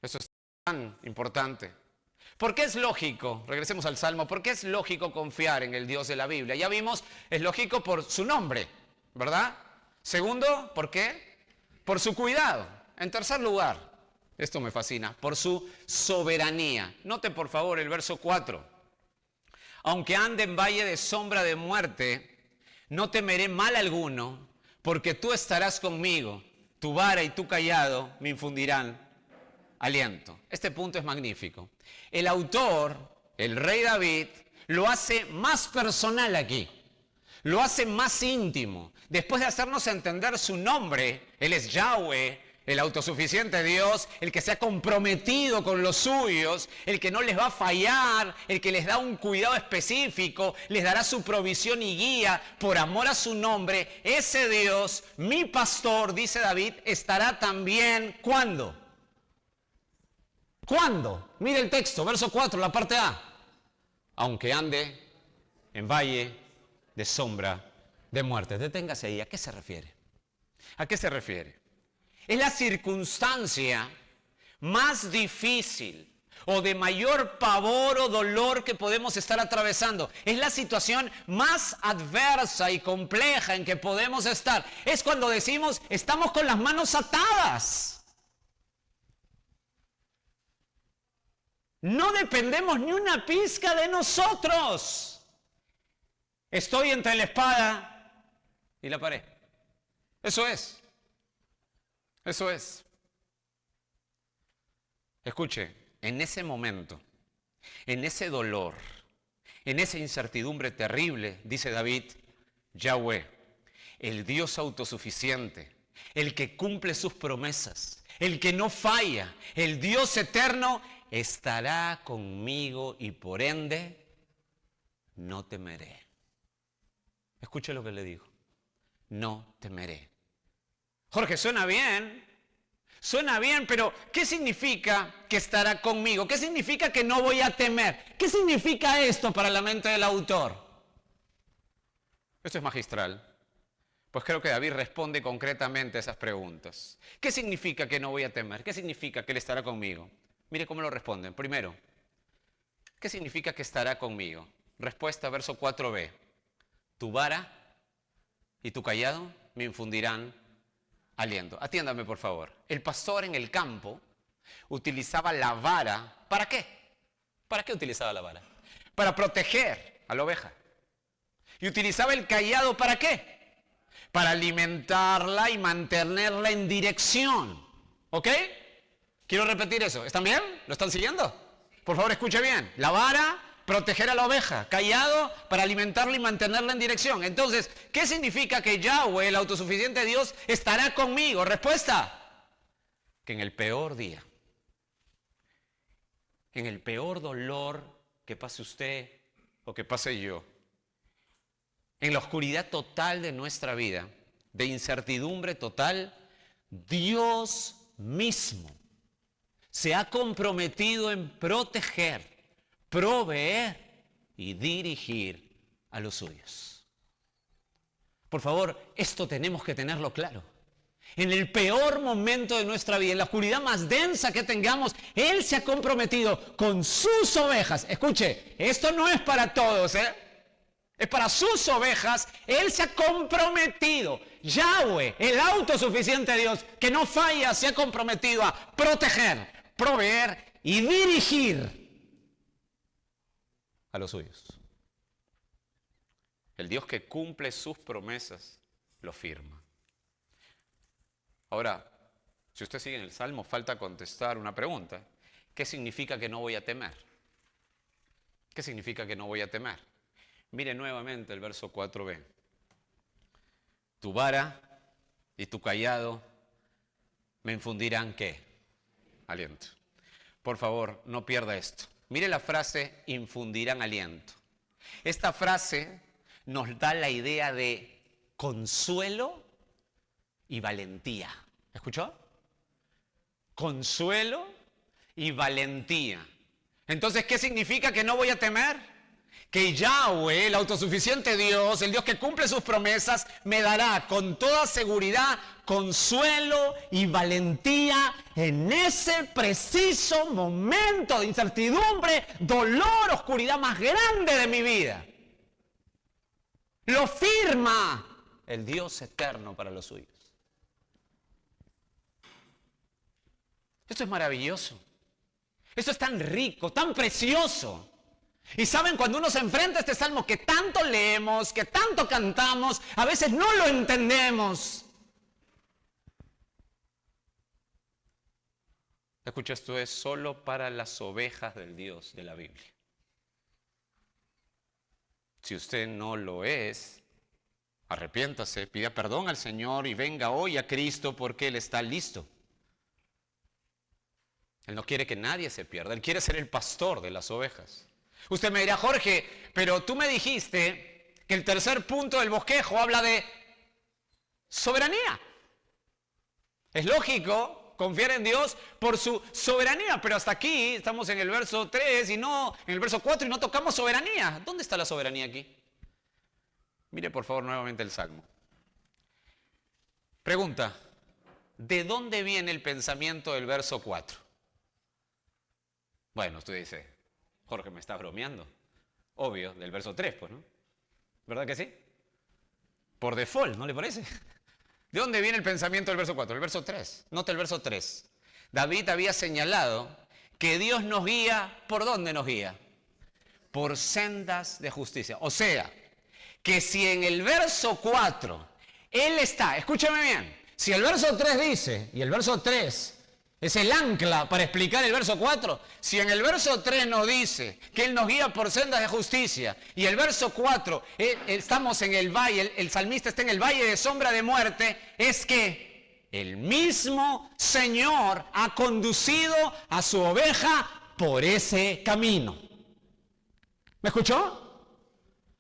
Eso es tan importante. ¿Por qué es lógico? Regresemos al Salmo. ¿Por qué es lógico confiar en el Dios de la Biblia? Ya vimos, es lógico por su nombre, ¿verdad? Segundo, ¿por qué? Por su cuidado. En tercer lugar, esto me fascina, por su soberanía. Note por favor el verso 4. Aunque ande en valle de sombra de muerte, no temeré mal alguno, porque tú estarás conmigo, tu vara y tu cayado me infundirán aliento. Este punto es magnífico. El autor, el rey David, lo hace más personal aquí. Lo hace más íntimo. Después de hacernos entender su nombre, Él es Yahweh, el autosuficiente Dios, el que se ha comprometido con los suyos, el que no les va a fallar, el que les da un cuidado específico, les dará su provisión y guía por amor a su nombre. Ese Dios, mi pastor, dice David, estará también, ¿cuándo? ¿Cuándo? Mire el texto, verso 4, la parte A. Aunque ande en valle de sombra de muerte. Deténgase ahí. ¿A qué se refiere? ¿A qué se refiere? Es la circunstancia más difícil o de mayor pavor o dolor que podemos estar atravesando. Es la situación más adversa y compleja en que podemos estar. Es cuando decimos, estamos con las manos atadas. No dependemos ni una pizca de nosotros. Estoy entre la espada y la pared. Eso es. Eso es. Escuche, en ese momento, en ese dolor, en esa incertidumbre terrible, dice David, Yahweh, el Dios autosuficiente, el que cumple sus promesas, el que no falla, el Dios eterno, estará conmigo y por ende no temeré. Escuche lo que le digo, no temeré. Jorge, suena bien, pero ¿qué significa que estará conmigo? ¿Qué significa que no voy a temer? ¿Qué significa esto para la mente del autor? Esto es magistral, pues creo que David responde concretamente a esas preguntas. ¿Qué significa que no voy a temer? ¿Qué significa que Él estará conmigo? Mire cómo lo responden. Primero, ¿qué significa que estará conmigo? Respuesta, verso 4b. Tu vara y tu cayado me infundirán aliento. Atiéndame, por favor. El pastor en el campo utilizaba la vara. ¿Para qué? ¿Para qué utilizaba la vara? Para proteger a la oveja. Y utilizaba el cayado, ¿para qué? Para alimentarla y mantenerla en dirección. ¿Ok? Quiero repetir eso. ¿Están bien? ¿Lo están siguiendo? Por favor, escuche bien. La vara, proteger a la oveja. Cayado, para alimentarla y mantenerla en dirección. Entonces, ¿qué significa que Yahweh, el autosuficiente Dios, estará conmigo? Respuesta, que en el peor día, en el peor dolor que pase usted o que pase yo, en la oscuridad total de nuestra vida, de incertidumbre total, Dios mismo se ha comprometido en proteger, proveer y dirigir a los suyos. Por favor, esto tenemos que tenerlo claro. En el peor momento de nuestra vida, en la oscuridad más densa que tengamos, Él se ha comprometido con sus ovejas. Escuche, esto no es para todos, Es para sus ovejas. Él se ha comprometido. Yahweh, el autosuficiente Dios, que no falla, se ha comprometido a proteger, proveer y dirigir a los suyos. El Dios que cumple sus promesas lo firma. Ahora, si usted sigue en el Salmo, falta contestar una pregunta. ¿Qué significa que no voy a temer? ¿Qué significa que no voy a temer? Mire nuevamente el verso 4b. Tu vara y tu cayado me infundirán ¿qué? Aliento. Por favor, no pierda esto. Mire la frase infundirán aliento. Esta frase nos da la idea de consuelo y valentía. ¿Escuchó? Consuelo y valentía. Entonces, ¿qué significa que no voy a temer? Que Yahweh, el autosuficiente Dios, el Dios que cumple sus promesas, me dará con toda seguridad consuelo y valentía en ese preciso momento de incertidumbre, dolor, oscuridad más grande de mi vida. Lo firma el Dios eterno para los suyos. Esto es maravilloso. Esto es tan rico, tan precioso. Y saben, cuando uno se enfrenta a este salmo que tanto leemos, que tanto cantamos, a veces no lo entendemos. Escucha, esto es solo para las ovejas del Dios de la Biblia. Si usted no lo es, arrepiéntase, pida perdón al Señor y venga hoy a Cristo porque Él está listo. Él no quiere que nadie se pierda, Él quiere ser el pastor de las ovejas. Usted me dirá, Jorge, pero tú me dijiste que el tercer punto del bosquejo habla de soberanía. Es lógico confiar en Dios por su soberanía, pero hasta aquí estamos en el verso 3 y no en el verso 4 y no tocamos soberanía. ¿Dónde está la soberanía aquí? Mire por favor nuevamente el Salmo. Pregunta, ¿de dónde viene el pensamiento del verso 4? Bueno, usted dice, Jorge, me está bromeando. Obvio, del verso 3, pues, ¿no? ¿Verdad que sí? Por default, ¿no le parece? ¿De dónde viene el pensamiento del verso 4? El verso 3. Nota el verso 3. David había señalado que Dios nos guía, ¿por dónde nos guía? Por sendas de justicia. O sea, que si en el verso 4 Él está, escúchame bien, si el verso 3 dice, y el verso 3 es el ancla para explicar el verso 4. Si en el verso 3 nos dice que Él nos guía por sendas de justicia y el verso 4 estamos en el valle, el salmista está en el valle de sombra de muerte, es que el mismo Señor ha conducido a su oveja por ese camino. ¿Me escuchó?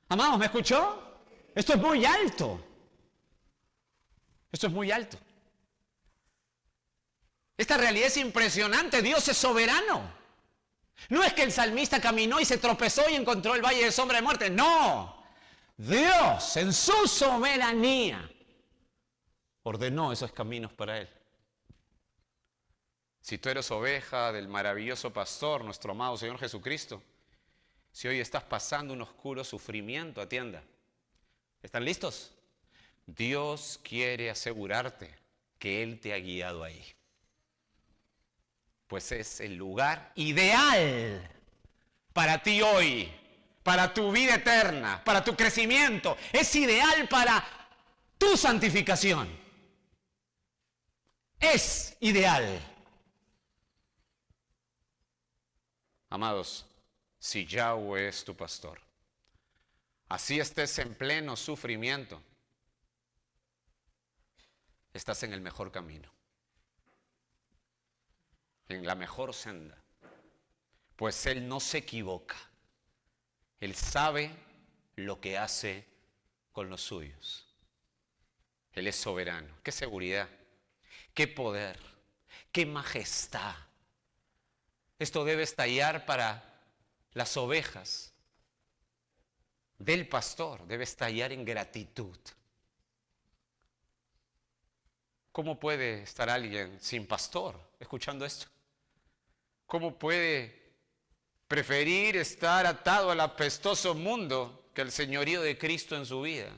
Amados, ¿me escuchó? Esto es muy alto. Esto es muy alto. Esta realidad es impresionante. Dios es soberano. No es que el salmista caminó y se tropezó y encontró el valle de sombra de muerte. No. Dios, en su soberanía, ordenó esos caminos para él. Si tú eres oveja del maravilloso pastor, nuestro amado Señor Jesucristo, si hoy estás pasando un oscuro sufrimiento, atienda. ¿Están listos? Dios quiere asegurarte que Él te ha guiado ahí. Pues es el lugar ideal para ti hoy, para tu vida eterna, para tu crecimiento. Es ideal para tu santificación. Es ideal. Amados, si Yahweh es tu pastor, así estés en pleno sufrimiento, estás en el mejor camino, en la mejor senda, pues Él no se equivoca. Él sabe lo que hace con los suyos. Él es soberano. Qué seguridad, qué poder, qué majestad. Esto debe estallar para las ovejas del pastor, debe estallar en gratitud. ¿Cómo puede estar alguien sin pastor escuchando esto? ¿Cómo puede preferir estar atado al apestoso mundo que el señorío de Cristo en su vida.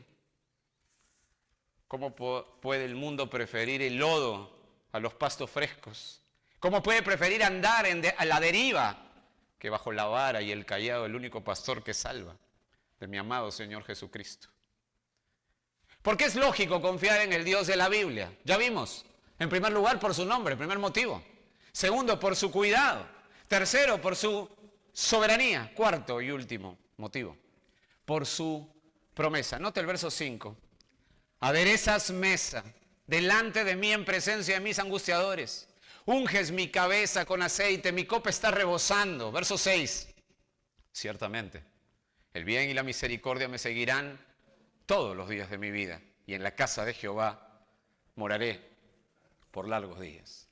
¿Cómo puede el mundo preferir el lodo a los pastos frescos? ¿Cómo puede preferir andar a la deriva que bajo la vara y el cayado el único pastor que salva, de mi amado Señor Jesucristo? Porque es lógico confiar en el Dios de la Biblia. Ya vimos. En primer lugar, por su nombre, primer motivo. Segundo, por su cuidado. Tercero, por su soberanía. Cuarto y último motivo, por su promesa. Note el verso 5. Aderezas mesa delante de mí en presencia de mis angustiadores. Unges mi cabeza con aceite, mi copa está rebosando. Verso 6. Ciertamente, el bien y la misericordia me seguirán todos los días de mi vida, y en la casa de Jehová moraré por largos días.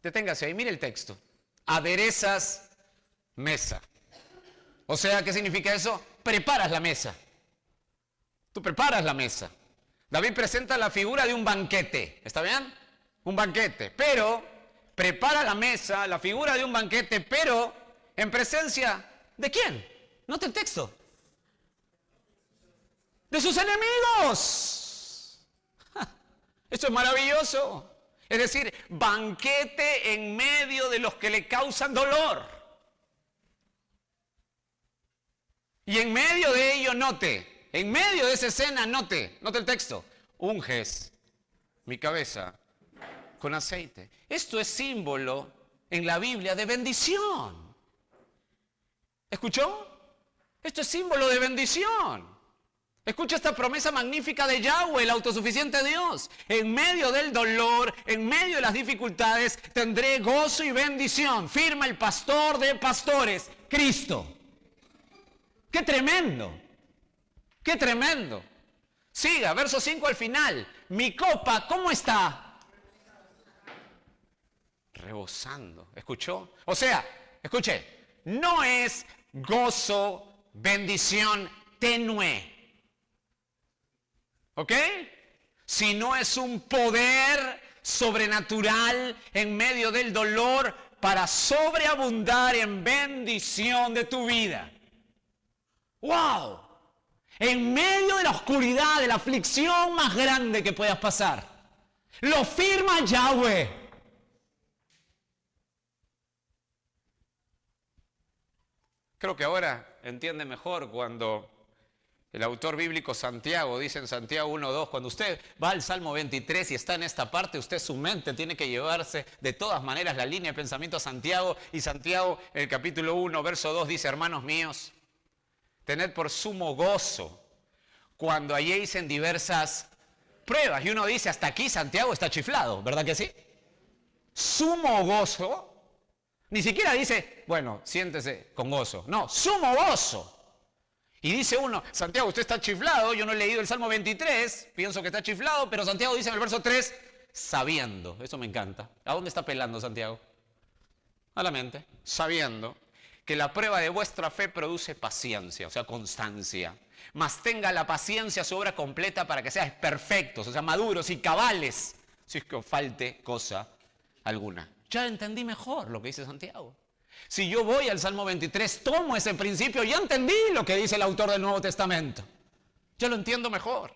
Deténgase ahí, mire el texto. Aderezas mesa. O sea, ¿qué significa eso? Preparas la mesa. Tú preparas la mesa. David presenta la figura de un banquete. ¿Está bien? Un banquete. Pero prepara la mesa, la figura de un banquete, pero en presencia ¿de quién? Note el texto. De sus enemigos. Esto es maravilloso. Es decir, banquete en medio de los que le causan dolor. Y en medio de ello, note, en medio de esa escena, note el texto. Unges mi cabeza con aceite. Esto es símbolo en la Biblia de bendición. ¿Escuchó? Esto es símbolo de bendición. Escucha esta promesa magnífica de Yahweh, el autosuficiente Dios. En medio del dolor, en medio de las dificultades, tendré gozo y bendición. Firma el pastor de pastores, Cristo. ¡Qué tremendo! ¡Qué tremendo! Siga, verso 5 al final. Mi copa, ¿cómo está? Rebosando. ¿Escuchó? O sea, escuche, no es gozo, bendición tenue. ¿Ok? Si no es un poder sobrenatural en medio del dolor para sobreabundar en bendición de tu vida. ¡Wow! En medio de la oscuridad, de la aflicción más grande que puedas pasar, lo firma Yahweh. Creo que ahora entiende mejor cuando el autor bíblico Santiago dice en Santiago 1:2, cuando usted va al Salmo 23 y está en esta parte, usted su mente tiene que llevarse de todas maneras la línea de pensamiento a Santiago. Y Santiago, en el capítulo 1, verso 2, dice: hermanos míos, tened por sumo gozo cuando halléis en diversas pruebas. Y uno dice, hasta aquí Santiago está chiflado, ¿verdad que sí? Sumo gozo. Ni siquiera dice, bueno, siéntese con gozo. No, sumo gozo. Y dice uno, Santiago, usted está chiflado. Yo no he leído el Salmo 23, pienso que está chiflado, pero Santiago dice en el verso 3, sabiendo. Eso me encanta. ¿A dónde está apelando Santiago? A la mente. Sabiendo que la prueba de vuestra fe produce paciencia, o sea, constancia. Mas tenga la paciencia su obra completa para que seáis perfectos, o sea, maduros y cabales, si es que os falte cosa alguna. Ya entendí mejor lo que dice Santiago. Si yo voy al Salmo 23, tomo ese principio, ya entendí lo que dice el autor del Nuevo Testamento. Ya lo entiendo mejor.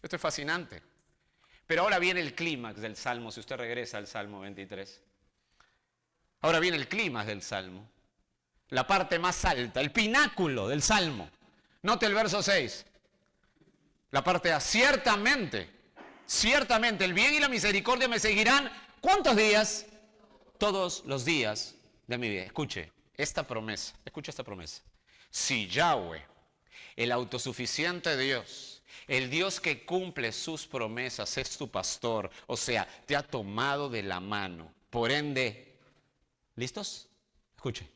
Esto es fascinante. Pero ahora viene el clímax del Salmo, si usted regresa al Salmo 23. Ahora viene el clímax del Salmo. La parte más alta, el pináculo del Salmo. Note el verso 6. La parte A. Ciertamente el bien y la misericordia me seguirán. ¿Cuántos días? Todos los días de mi vida. Escuche esta promesa. Si Yahweh, el autosuficiente Dios, el Dios que cumple sus promesas, es tu pastor, o sea, te ha tomado de la mano. Por ende, ¿listos? Escuche.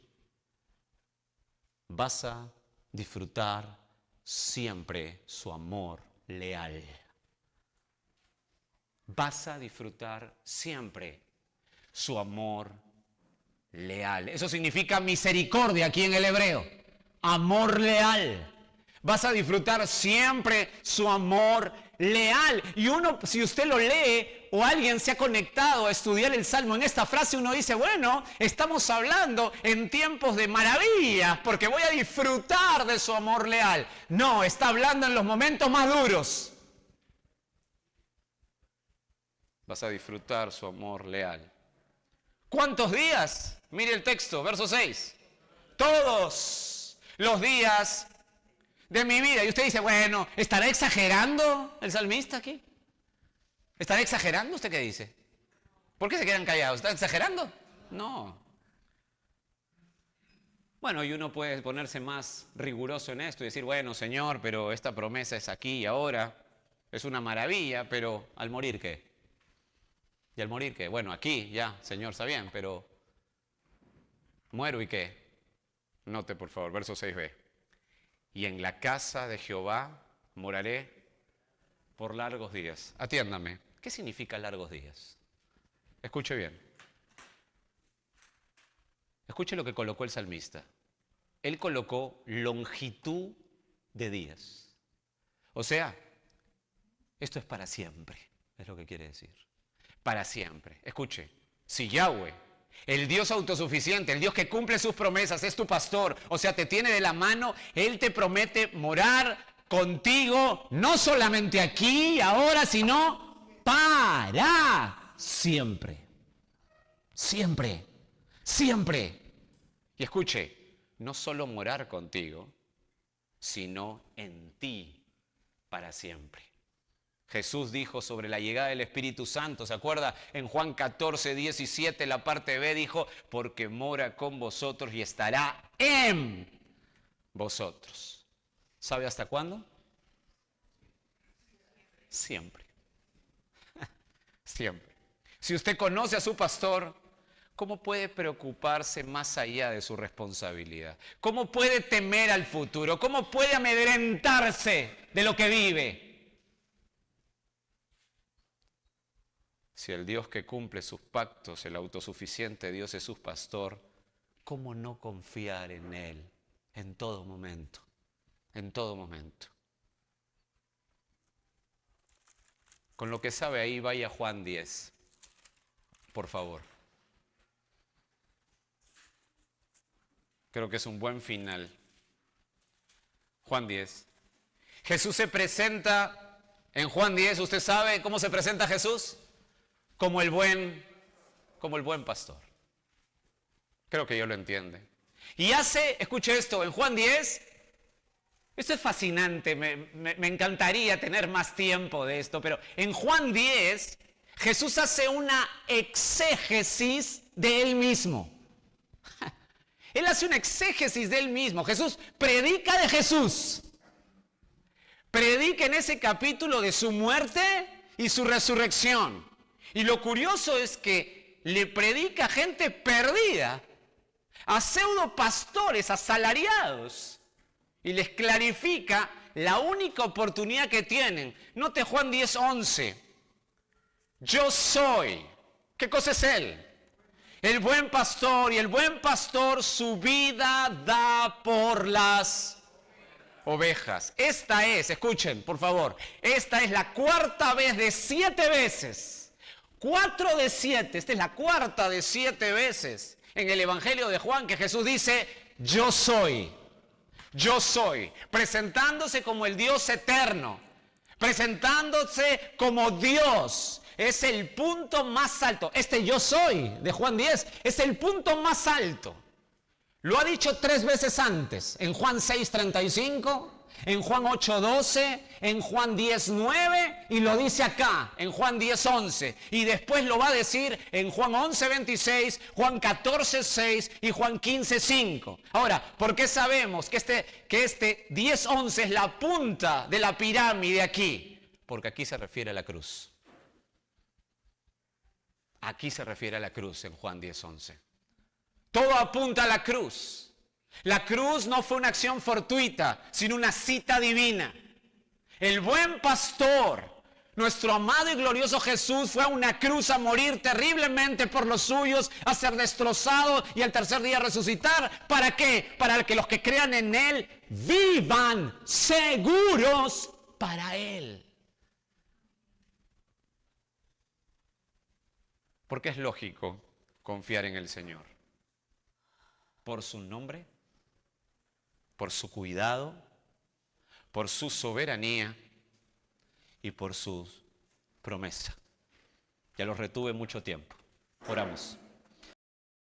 Vas a disfrutar siempre su amor leal. Vas a disfrutar siempre su amor leal. Eso significa misericordia aquí en el hebreo. Amor leal. Vas a disfrutar siempre su amor leal. Y uno, si usted lo lee o alguien se ha conectado a estudiar el Salmo en esta frase, uno dice, bueno, estamos hablando en tiempos de maravillas, porque voy a disfrutar de su amor leal. No, está hablando en los momentos más duros. Vas a disfrutar su amor leal. ¿Cuántos días? Mire el texto, verso 6. Todos los días de mi vida. Y usted dice, bueno, ¿estará exagerando el salmista aquí? ¿Estará exagerando? ¿Usted qué dice? ¿Por qué se quedan callados? ¿Está exagerando? No. Bueno, y uno puede ponerse más riguroso en esto y decir, bueno, Señor, pero esta promesa es aquí y ahora. Es una maravilla, pero ¿al morir qué? ¿Y al morir qué? Bueno, aquí ya, Señor, está bien, pero ¿muero y qué? Note, por favor, verso 6b. Y en la casa de Jehová moraré por largos días. Atiéndame, ¿qué significa largos días? Escuche bien. Escuche lo que colocó el salmista. Él colocó longitud de días. O sea, esto es para siempre, es lo que quiere decir. Para siempre. Escuche, si Yahweh, el Dios autosuficiente, el Dios que cumple sus promesas, es tu pastor, o sea, te tiene de la mano, Él te promete morar contigo, no solamente aquí y ahora, sino para siempre. Siempre, siempre. Y escuche, no solo morar contigo, sino en ti para siempre. Jesús dijo sobre la llegada del Espíritu Santo, ¿se acuerda? En Juan 14, 17, la parte B dijo, porque mora con vosotros y estará en vosotros. ¿Sabe hasta cuándo? Siempre. Siempre. Si usted conoce a su pastor, ¿cómo puede preocuparse más allá de su responsabilidad? ¿Cómo puede temer al futuro? ¿Cómo puede amedrentarse de lo que vive? Si el Dios que cumple sus pactos, el autosuficiente Dios es su pastor, ¿cómo no confiar en Él en todo momento? En todo momento. Con lo que sabe ahí, vaya a Juan 10, por favor. Creo que es un buen final. Juan 10. Jesús se presenta en Juan 10. ¿Usted sabe cómo se presenta Jesús? Como el buen pastor. Creo que yo lo entiende. Y hace, escuche esto, en Juan 10, esto es fascinante, me encantaría tener más tiempo de esto, pero en Juan 10, Jesús hace una exégesis de Él mismo. Él hace una exégesis de Él mismo. Jesús predica de Jesús. Predica en ese capítulo de su muerte y su resurrección. Y lo curioso es que le predica a gente perdida, a pseudo pastores asalariados, y les clarifica la única oportunidad que tienen. Note Juan 10:11. Yo soy. ¿Qué cosa es Él? El buen pastor, y el buen pastor su vida da por las ovejas. Esta es, escuchen, por favor, esta es la cuarta vez de 7 veces. 4 de 7, esta es la cuarta de 7 veces en el Evangelio de Juan que Jesús dice, yo soy, presentándose como el Dios eterno, presentándose como Dios. Es el punto más alto. Este yo soy de Juan 10 es el punto más alto. Lo ha dicho 3 veces antes, en Juan 6:35, en Juan 8:12, en Juan 10:9 y lo dice acá, en Juan 10:11. Y después lo va a decir en Juan 11:26, Juan 14:6 y Juan 15:5. Ahora, ¿por qué sabemos que este 10:11 es la punta de la pirámide aquí? Porque aquí se refiere a la cruz. Aquí se refiere a la cruz en Juan 10:11. Todo apunta a la cruz. La cruz no fue una acción fortuita, sino una cita divina. El buen pastor, nuestro amado y glorioso Jesús, fue a una cruz a morir terriblemente por los suyos, a ser destrozado y al tercer día resucitar. ¿Para qué? Para que los que crean en Él vivan seguros para Él. ¿Por qué es lógico confiar en el Señor? Por su nombre, por su cuidado, por su soberanía y por su promesa. Ya los retuve mucho tiempo. Oramos.